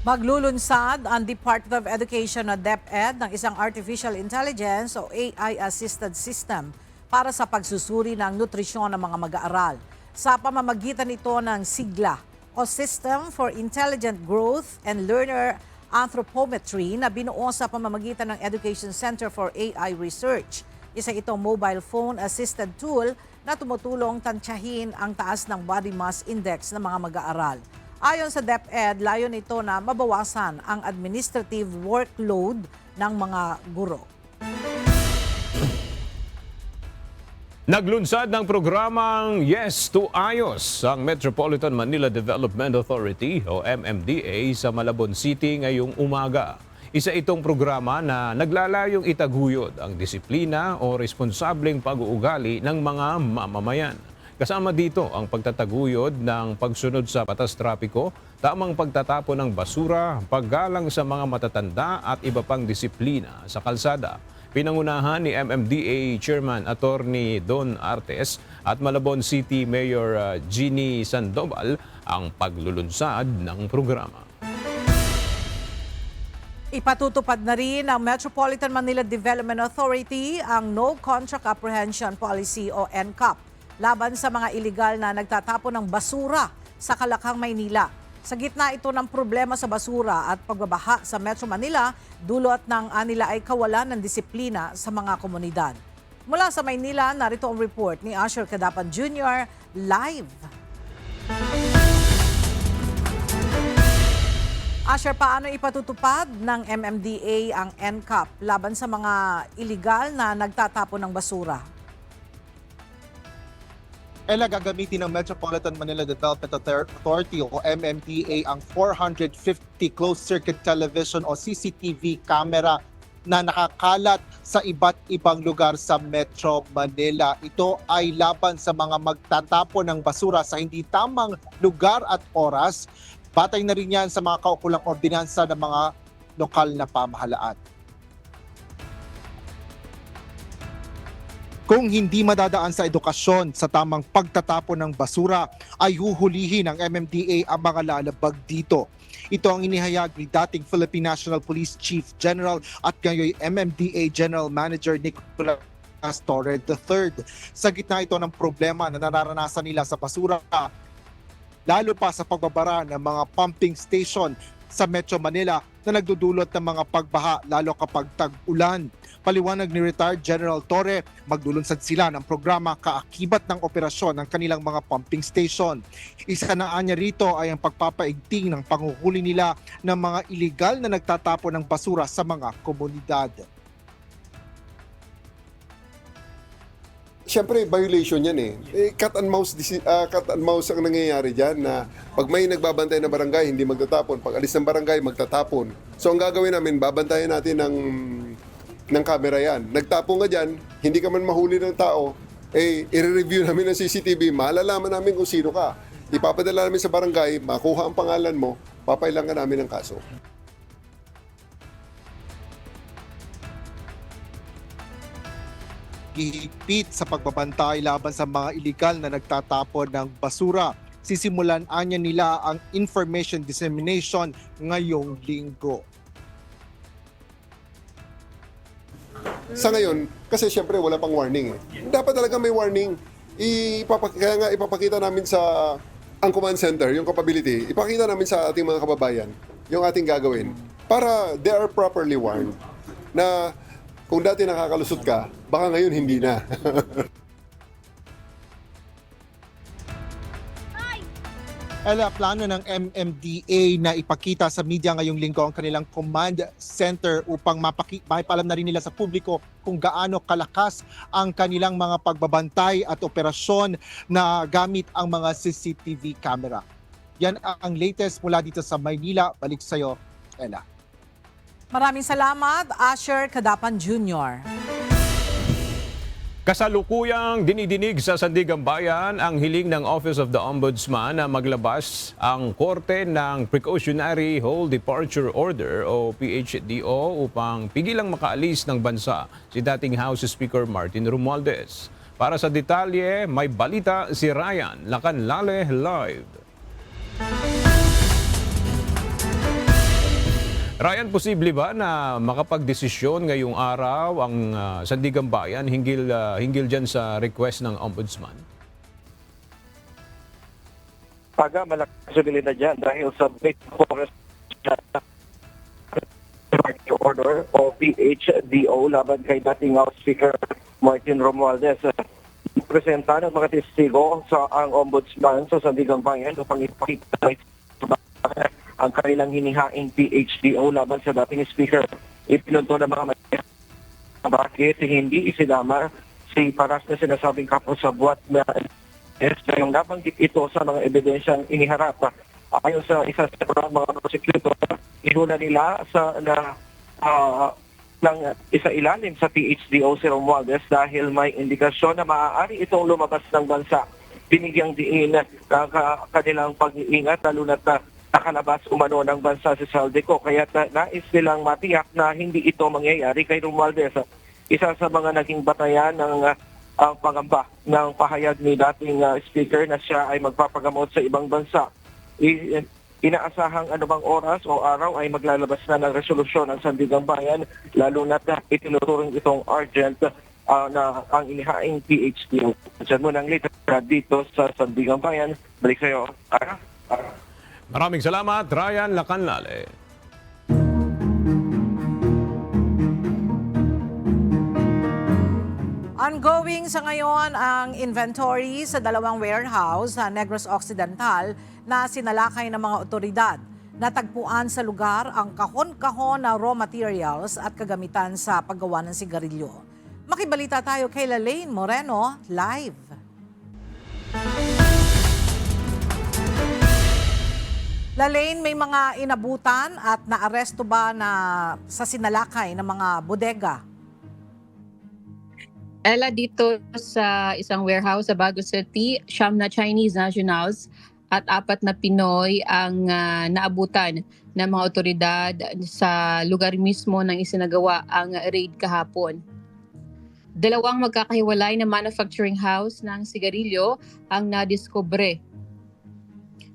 Maglulunsad ang Department of Education na DepEd ng isang Artificial Intelligence o AI-assisted system para sa pagsusuri ng nutrisyon ng mga mag-aaral. Sa pamamagitan ito ng sigla o System for Intelligent Growth and Learner Anthropometry na binuo sa pamamagitan ng Education Center for AI Research. Isa itong mobile phone-assisted tool na tumutulong tansyahin ang taas ng body mass index ng mga mag-aaral. Ayon sa DepEd, layon ito na mabawasan ang administrative workload ng mga guro. Naglunsad ng programang Yes to Ayos ang Metropolitan Manila Development Authority o MMDA sa Malabon City ngayong umaga. Isa itong programa na naglalayong itaguyod ang disiplina o responsableng pag-uugali ng mga mamamayan. Kasama dito ang pagtataguyod ng pagsunod sa batas trapiko, tamang pagtatapon ng basura, paggalang sa mga matatanda at iba pang disiplina sa kalsada. Pinangunahan ni MMDA Chairman Attorney Don Artes at Malabon City Mayor Jeannie Sandoval ang paglulunsad ng programa. Ipatutupad na rin ng Metropolitan Manila Development Authority ang No Contract Apprehension Policy o NCAP laban sa mga iligal na nagtatapon ng basura sa Kalakhang, Maynila. Sa gitna ito ng problema sa basura at pagbabaha sa Metro Manila, dulot ng anila ay kawalan ng disiplina sa mga komunidad. Mula sa Maynila, narito ang report ni Asher Cadapan Jr. live. Asher, paano ipatutupad ng MMDA ang NCAP laban sa mga iligal na nagtatapon ng basura? Ella, gagamitin ng Metropolitan Manila Development Authority o MMDA ang 450 closed-circuit television o CCTV camera na nakakalat sa iba't ibang lugar sa Metro Manila. Ito ay laban sa mga magtatapon ng basura sa hindi tamang lugar at oras. Batay na rin yan sa mga kaukulang ordinansa ng mga lokal na pamahalaan. Kung hindi madadaan sa edukasyon sa tamang pagtatapon ng basura, ay huhulihin ng MMDA ang mga lalabag dito. Ito ang inihayag ni dating Philippine National Police Chief General at ngayon MMDA General Manager Nicolas Torre III. Sa gitna ito ng problema na nararanasan nila sa basura, lalo pa sa pagbabara ng mga pumping station sa Metro Manila na nagdudulot ng mga pagbaha lalo kapag tag-ulan. Paliwanag ni Retired General Torre, maglulunsad sila ng programa kaakibat ng operasyon ng kanilang mga pumping station. Isa na anya rito ay ang pagpapaigting ng panghuhuli nila ng mga iligal na nagtatapon ng basura sa mga komunidad. Siyempre, violation yan eh. Cat and mouse ang nangyayari dyan na pag may nagbabantay na barangay, hindi magtatapon. Pag alis ng barangay, magtatapon. So ang gagawin namin, babantayan natin ng camera yan. Nagtapon ka dyan, hindi ka man mahuli ng tao, i-review namin ng CCTV, malalaman namin kung sino ka. ipapadala namin sa barangay, makuha ang pangalan mo, papailangan namin ng kaso. Gihigpit sa pagbabantay laban sa mga iligal na nagtatapon ng basura. Sisimulan anya nila ang information dissemination ngayong linggo. Sa ngayon, kasi siyempre wala pang warning. Dapat talaga may warning. Kaya nga ipapakita namin sa ang command center, yung capability, ipakita namin sa ating mga kababayan yung ating gagawin para they are properly warned na kung dati nakakalusot ka, baka ngayon hindi na. Ella, plano ng MMDA na ipakita sa media ngayong linggo ang kanilang command center upang maipalam na rin nila sa publiko kung gaano kalakas ang kanilang mga pagbabantay at operasyon na gamit ang mga CCTV camera. Yan ang latest mula dito sa Maynila. Balik sa iyo, Ella. Maraming salamat, Asher Kadapan Jr. Kasalukuyang dinidinig sa Sandigan Bayan ang hiling ng Office of the Ombudsman na maglabas ang korte ng Precautionary Whole Departure Order o PHDO upang pigilang makaalis ng bansa si dating House Speaker Martin Romualdez. Para sa detalye, may balita si Ryan Lacanlale live. Ryan, posible ba na makapagdesisyon ngayong araw ang Sandigan Bayan hinggil dyan sa request ng Ombudsman? Malaking posibilidad dyan dahil sa order o PHDO laban kay dating House Speaker Martin Romualdez. Presenta ng mga testigo sa ang Ombudsman sa Sandigan Bayan upang ipakita ang kanilang hinihaing PHDO laban sa dating speaker. Ipinunto ng mga bakit hindi isinama si Paras na sinasabing kapos-sabwat na yung nabanggit ito sa mga ebidensyang iniharap. Ayon sa isa sa mga prosecutor, ihula nila ng isa ilalim sa PHDO si Romualdez dahil may indikasyon na maaari itong lumabas ng bansa. Binigyang diin ang kanilang pag-iingat lalo na't nakalabas umano ng bansa si Saldico. Kaya nais nilang matiyak na hindi ito mangyayari kay Romualdez. Isa sa mga naging batayan ng pangamba ng pahayag ni dating speaker na siya ay magpapagamot sa ibang bansa. Inaasahang anumang oras o araw ay maglalabas na ng resolusyon ang Sandigan Bayan, lalo na itinuturing itong urgent na ang inihaing PHDO. Diyan mo nang later dito sa Sandigan Bayan. Balik sa iyo. Maraming salamat, Ryan Lacanlale. Ongoing sa ngayon ang inventory sa dalawang warehouse sa Negros Occidental na sinalakay ng mga otoridad. Natagpuan sa lugar ang kahon-kahon na raw materials at kagamitan sa paggawa ng sigarilyo. Makibalita tayo kay Lalaine Moreno live. Lalaine, may mga inabutan at naaresto ba na sa sinalakay ng mga bodega? Ella, dito sa isang warehouse sa Baguio City, 9 na Chinese nationals at 4 na Pinoy ang naabutan ng mga otoridad sa lugar mismo nang isinagawa ang raid kahapon. 2 magkakahiwalay na manufacturing house ng sigarilyo ang nadiskubre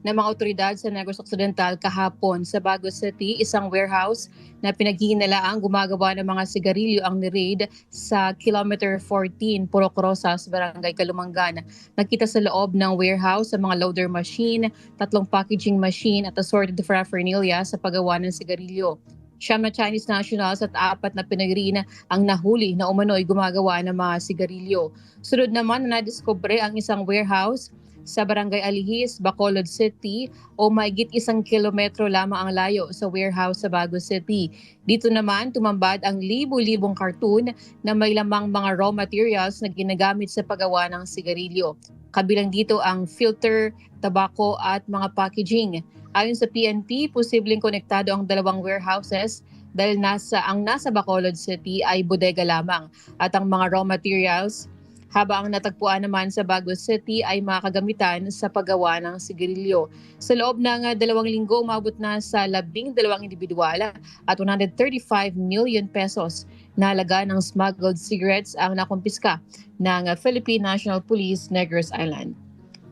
ng mga otoridad sa Negros Occidental kahapon. Sa Baguio City, isang warehouse na pinaghihinalaang gumagawa ng mga sigarilyo ang ni-raid sa Kilometer 14, Purok Rosas, Barangay Kalumangan. Nakita sa loob ng warehouse ang mga loader machine, 3 packaging machine at assorted paraphernalia sa paggawa ng sigarilyo. 9 na Chinese nationals at 4 na Pinoy rin ang nahuli na umano'y gumagawa ng mga sigarilyo. Sunod naman na nadiskubre ang isang warehouse sa Barangay Alihis, Bacolod City o mahigit 1 kilometro lamang ang layo sa warehouse sa Baguio City. Dito naman tumambad ang libu-libong karton na may lamang mga raw materials na ginagamit sa paggawa ng sigarilyo. Kabilang dito ang filter, tabako at mga packaging. Ayon sa PNP, posibleng konektado ang dalawang warehouses dahil nasa Bacolod City ay bodega lamang at ang mga raw materials habang ang natagpuan naman sa Baguio City ay mga kagamitan sa paggawa ng sigarilyo. Sa loob ng 2 linggo, umabot na sa 12 individual at 135 million pesos na halaga ng smuggled cigarettes ang nakumpiska ng Philippine National Police Negros Island.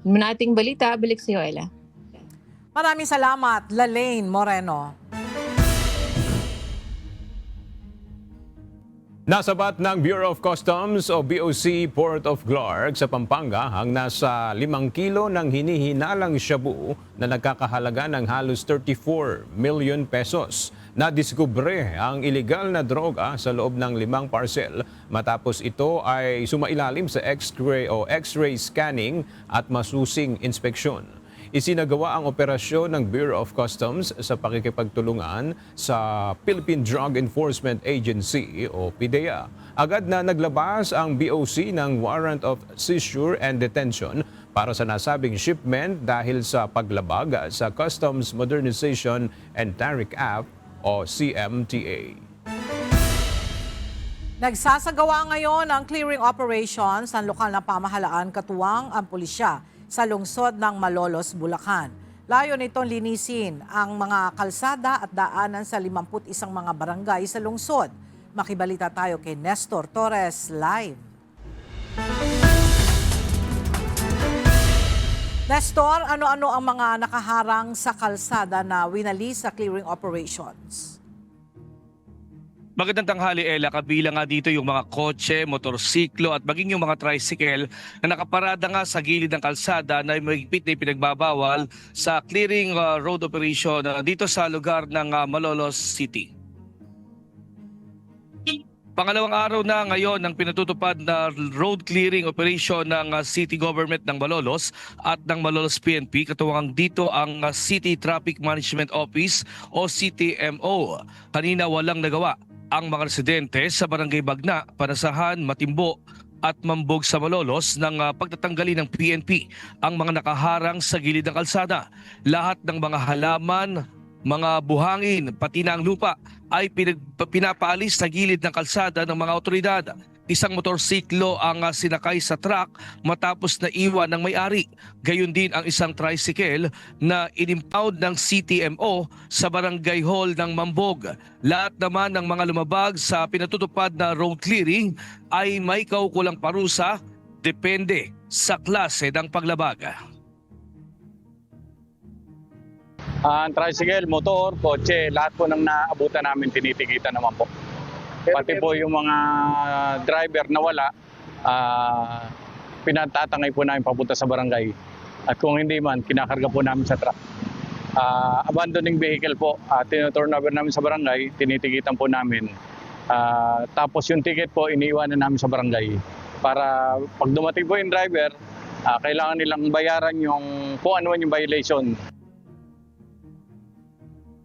Muna ating balita, balik sa iyo, Ella. Maraming salamat, Lalaine Moreno. Nasabat ng Bureau of Customs o BOC Port of Clark sa Pampanga ang nasa 5 kilo ng hinihinalang shabu na nagkakahalaga ng halos 34 million pesos. Nadiskubre ang iligal na droga sa loob ng 5 parcel matapos ito ay sumailalim sa X-ray scanning at masusing inspeksyon. Isinagawa ang operasyon ng Bureau of Customs sa pakikipagtulungan sa Philippine Drug Enforcement Agency o PDEA. Agad na naglabas ang BOC ng Warrant of Seizure and Detention para sa nasabing shipment dahil sa paglabag sa Customs Modernization and Tariff Act o CMTA. Nagsasagawa ngayon ang clearing operations ng lokal na pamahalaan katuwang ang pulisya sa lungsod ng Malolos, Bulacan. Layo nitong linisin ang mga kalsada at daanan sa 51 mga barangay sa lungsod. Makibalita tayo kay Nestor Torres live. Nestor, ano-ano ang mga nakaharang sa kalsada na winali sa clearing operations? Magandang tanghali, Ella. Kabilang nga dito yung mga kotse, motorsiklo at maging yung mga tricycle na nakaparada nga sa gilid ng kalsada na mahigpit na ipinagbabawal sa clearing road operation dito sa lugar ng Malolos City. Pangalawang araw na ngayon ang pinatutupad na road clearing operation ng City Government ng Malolos at ng Malolos PNP. Katuwang dito ang City Traffic Management Office o CTMO. Kanina walang nagawa ang mga residente sa Barangay Bagna, Panasahan, Matimbo at Mambog sa Malolos ng pagtatanggalin ng PNP ang mga nakaharang sa gilid ng kalsada. Lahat ng mga halaman, mga buhangin, pati na ang lupa ay pinapaalis sa gilid ng kalsada ng mga otoridad. Isang motorsiklo ang sinakay sa truck matapos na iwan ng may-ari. Gayon din ang isang tricycle na inimpound ng CTMO sa Barangay Hall ng Mambog. Lahat naman ng mga lumabag sa pinatutupad na road clearing ay may kaukulang parusa depende sa klase ng paglabag. Ang tricycle, motor, kotse, lahat po ng naabutan namin tinitikitan naman po. Pati po yung mga driver na wala, pinatatangay po namin papunta sa barangay. At kung hindi man, kinakarga po namin sa truck. Abandoning vehicle po, tinoturn over namin sa barangay, tinitikitan po namin. Tapos yung ticket po, iniiwanan namin sa barangay. Para pag dumating po yung driver, kailangan nilang bayaran yung kung ano yung violation.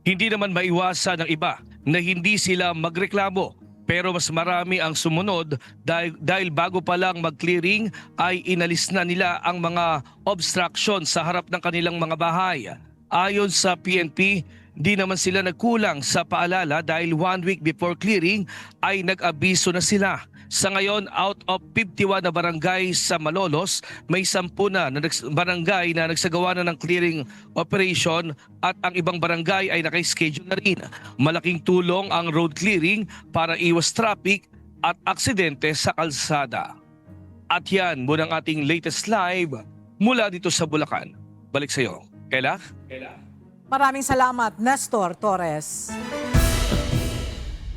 Hindi naman maiwasan ng iba na hindi sila magreklamo. Pero mas marami ang sumunod dahil bago pa lang mag-clearing ay inalis na nila ang mga obstruction sa harap ng kanilang mga bahay. Ayon sa PNP, di naman sila nagkulang sa paalala dahil 1 week before clearing ay nag-abiso na sila. Sa ngayon, out of 51 na barangay sa Malolos, may 10 na barangay na nagsagawa na ng clearing operation at ang ibang barangay ay naka-schedule na rin. Malaking tulong ang road clearing para iwas traffic at aksidente sa kalsada. At yan muna ang ating latest live mula dito sa Bulacan. Balik sa iyo. Kela? Maraming salamat, Nestor Torres.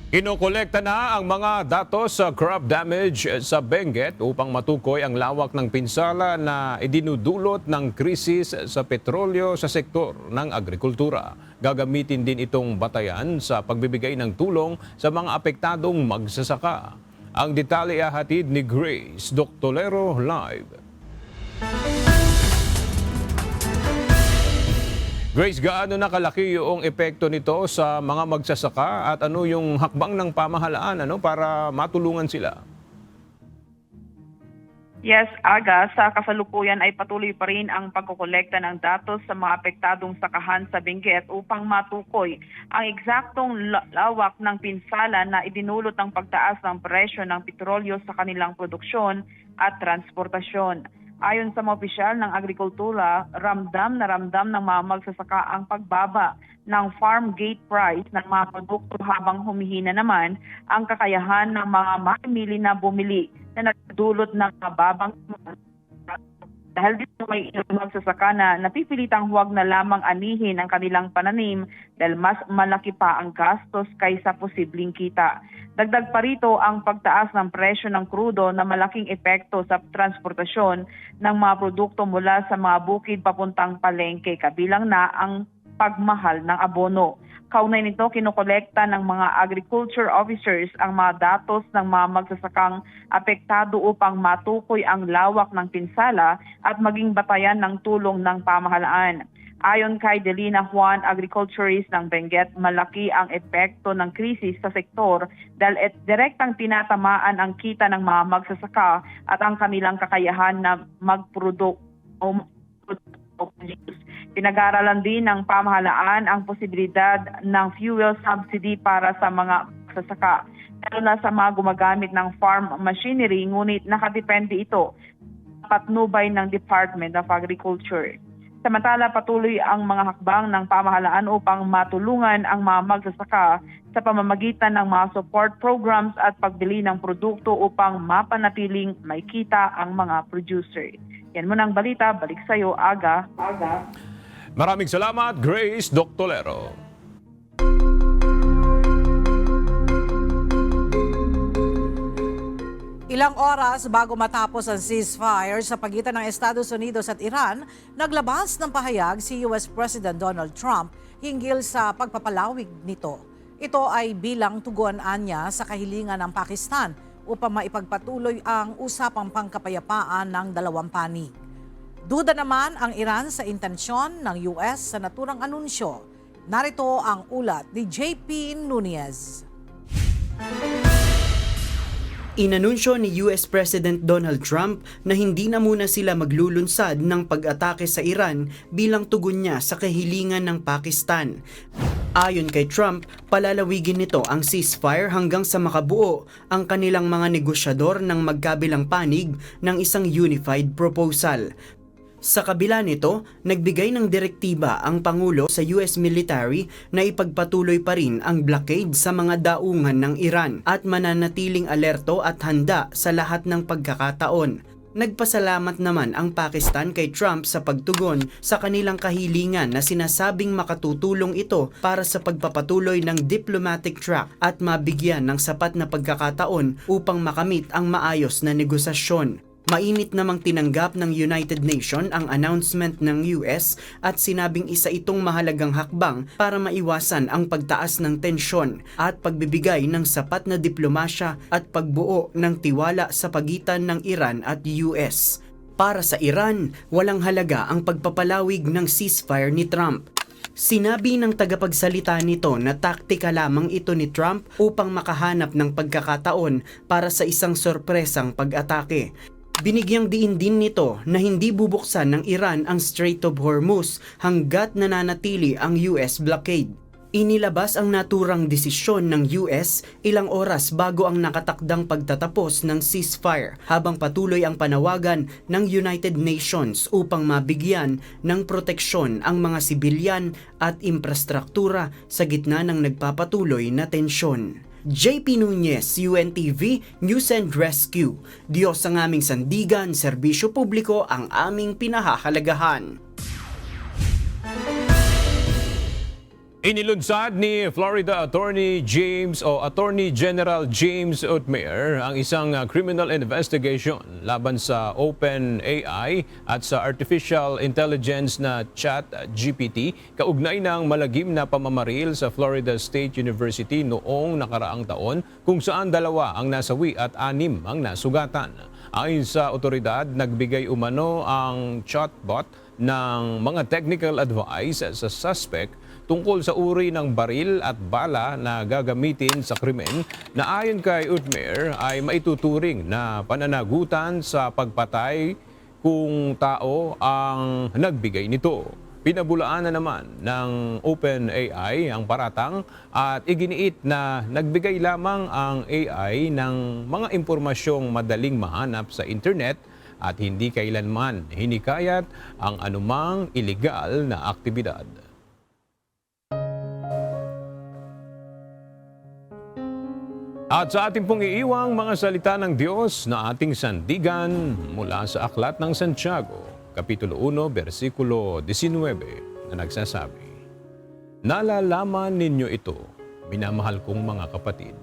Kinokolekta na ang mga datos sa crop damage sa Benguet upang matukoy ang lawak ng pinsala na idinudulot ng krisis sa petrolyo sa sektor ng agrikultura. Gagamitin din itong batayan sa pagbibigay ng tulong sa mga apektadong magsasaka. Ang detalye hatid ni Grace Doctolero live. Grace, gaano na kalaki yung epekto nito sa mga magsasaka at ano yung hakbang ng pamahalaan para matulungan sila? Yes, Aga, sa kasalukuyan ay patuloy pa rin ang pagkokolekta ng datos sa mga apektadong sakahan sa Benguet upang matukoy ang eksaktong lawak ng pinsala na idinulot ng pagtaas ng presyo ng petrolyo sa kanilang produksyon at transportasyon. Ayon sa mga opisyal ng agrikultura, ramdam ng mga magsasaka ang pagbaba ng farm gate price ng mga produkto habang humihina naman ang kakayahan ng mga mamimili na bumili na nagdulot ng mababang dahil dito may ilang magsasaka na napipilitang huwag na lamang anihin ang kanilang pananim dahil mas malaki pa ang gastos kaysa posibleng kita. Dagdag pa rito ang pagtaas ng presyo ng krudo na malaking epekto sa transportasyon ng mga produkto mula sa mga bukid papuntang palengke, kabilang na ang pagmahal ng abono. Kaugnay nito, kinokolekta ng mga agriculture officers ang mga datos ng mga magsasakang apektado upang matukoy ang lawak ng pinsala at maging batayan ng tulong ng pamahalaan. Ayon kay Delina Juan, agriculturist ng Benguet, malaki ang epekto ng krisis sa sektor dahil direktang tinatamaan ang kita ng mga magsasaka at ang kanilang kakayahan na mag-produce. Pinag-aaralan din ng pamahalaan ang posibilidad ng fuel subsidy para sa mga magsasaka, lalo na sa mga gumagamit ng farm machinery, ngunit nakadepende ito sa patnubay ng Department of Agriculture. Samantala, patuloy ang mga hakbang ng pamahalaan upang matulungan ang mga magsasaka sa pamamagitan ng mga support programs at pagbili ng produkto upang mapanatiling may kita ang mga producer. Yan muna ang balita. Balik sa iyo, Aga. Maraming salamat, Grace Doctolero. Ilang oras bago matapos ang ceasefire sa pagitan ng Estados Unidos at Iran, naglabas ng pahayag si US President Donald Trump hinggil sa pagpapalawig nito. Ito ay bilang tugon anya sa kahilingan ng Pakistan upang maipagpatuloy ang usapang pangkapayapaan ng dalawang panig. Duda naman ang Iran sa intensyon ng US sa naturang anunsyo. Narito ang ulat ni JP Nunez. Inanunsyo ni US President Donald Trump na hindi na muna sila maglulunsad ng pag-atake sa Iran bilang tugon niya sa kahilingan ng Pakistan. Ayon kay Trump, palalawigin nito ang ceasefire hanggang sa makabuo ang kanilang mga negosyador ng magkabilang panig ng isang unified proposal. Sa kabila nito, nagbigay ng direktiba ang Pangulo sa US military na ipagpatuloy pa rin ang blockade sa mga daungan ng Iran at mananatiling alerto at handa sa lahat ng pagkakataon. Nagpasalamat naman ang Pakistan kay Trump sa pagtugon sa kanilang kahilingan na sinasabing makatutulong ito para sa pagpapatuloy ng diplomatic track at mabigyan ng sapat na pagkakataon upang makamit ang maayos na negosasyon. Mainit namang tinanggap ng United Nations ang announcement ng US at sinabing isa itong mahalagang hakbang para maiwasan ang pagtaas ng tensyon at pagbibigay ng sapat na diplomasya at pagbuo ng tiwala sa pagitan ng Iran at US. Para sa Iran, walang halaga ang pagpapalawig ng ceasefire ni Trump. Sinabi ng tagapagsalita nito na taktika lamang ito ni Trump upang makahanap ng pagkakataon para sa isang sorpresang pag-atake. Binigyang diin din nito na hindi bubuksan ng Iran ang Strait of Hormuz hanggat nananatili ang US blockade. Inilabas ang naturang desisyon ng US ilang oras bago ang nakatakdang pagtatapos ng ceasefire habang patuloy ang panawagan ng United Nations upang mabigyan ng proteksyon ang mga sibilyan at infrastruktura sa gitna ng nagpapatuloy na tensyon. JP Nunez, UNTV, News and Rescue. Diyos ang aming sandigan, serbisyo publiko ang aming pinahahalagahan. Inilunsad ni Florida Attorney General James Utmer ang isang criminal investigation laban sa OpenAI at sa artificial intelligence na ChatGPT kaugnay ng malagim na pamamaril sa Florida State University noong nakaraang taon kung saan 2 ang nasawi at 6 ang nasugatan. Ayon sa otoridad, nagbigay umano ang chatbot ng mga technical advice sa suspect tungkol sa uri ng baril at bala na gagamitin sa krimen na ayon kay Utmer ay maituturing na pananagutan sa pagpatay kung tao ang nagbigay nito. Pinabulaan na naman ng OpenAI ang paratang at iginiit na nagbigay lamang ang AI ng mga impormasyong madaling mahanap sa internet at hindi kailanman hinikayat ang anumang iligal na aktibidad. At sa ating pong iiwang mga salita ng Diyos na ating sandigan mula sa Aklat ng Santiago, Kapitulo 1, versikulo 19 na nagsasabi, "Nalalaman ninyo ito, minamahal kong mga kapatid,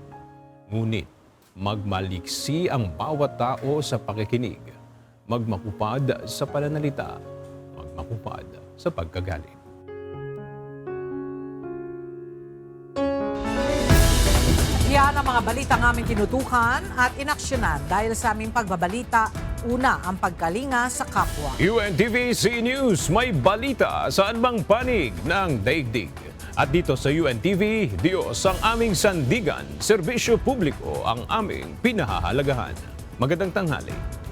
ngunit magmaliksi ang bawat tao sa pakikinig, magmakupad sa pananalita, magmakupad sa pagkagalit." Yan ang mga balita ng aming tinutukan at inaksyonan dahil sa aming pagbabalita, una ang pagkalinga sa kapwa. UNTV News, may balita saan bang panig ng daigdig. At dito sa UNTV, Diyos ang aming sandigan, serbisyo publiko ang aming pinahahalagahan. Magandang tanghali.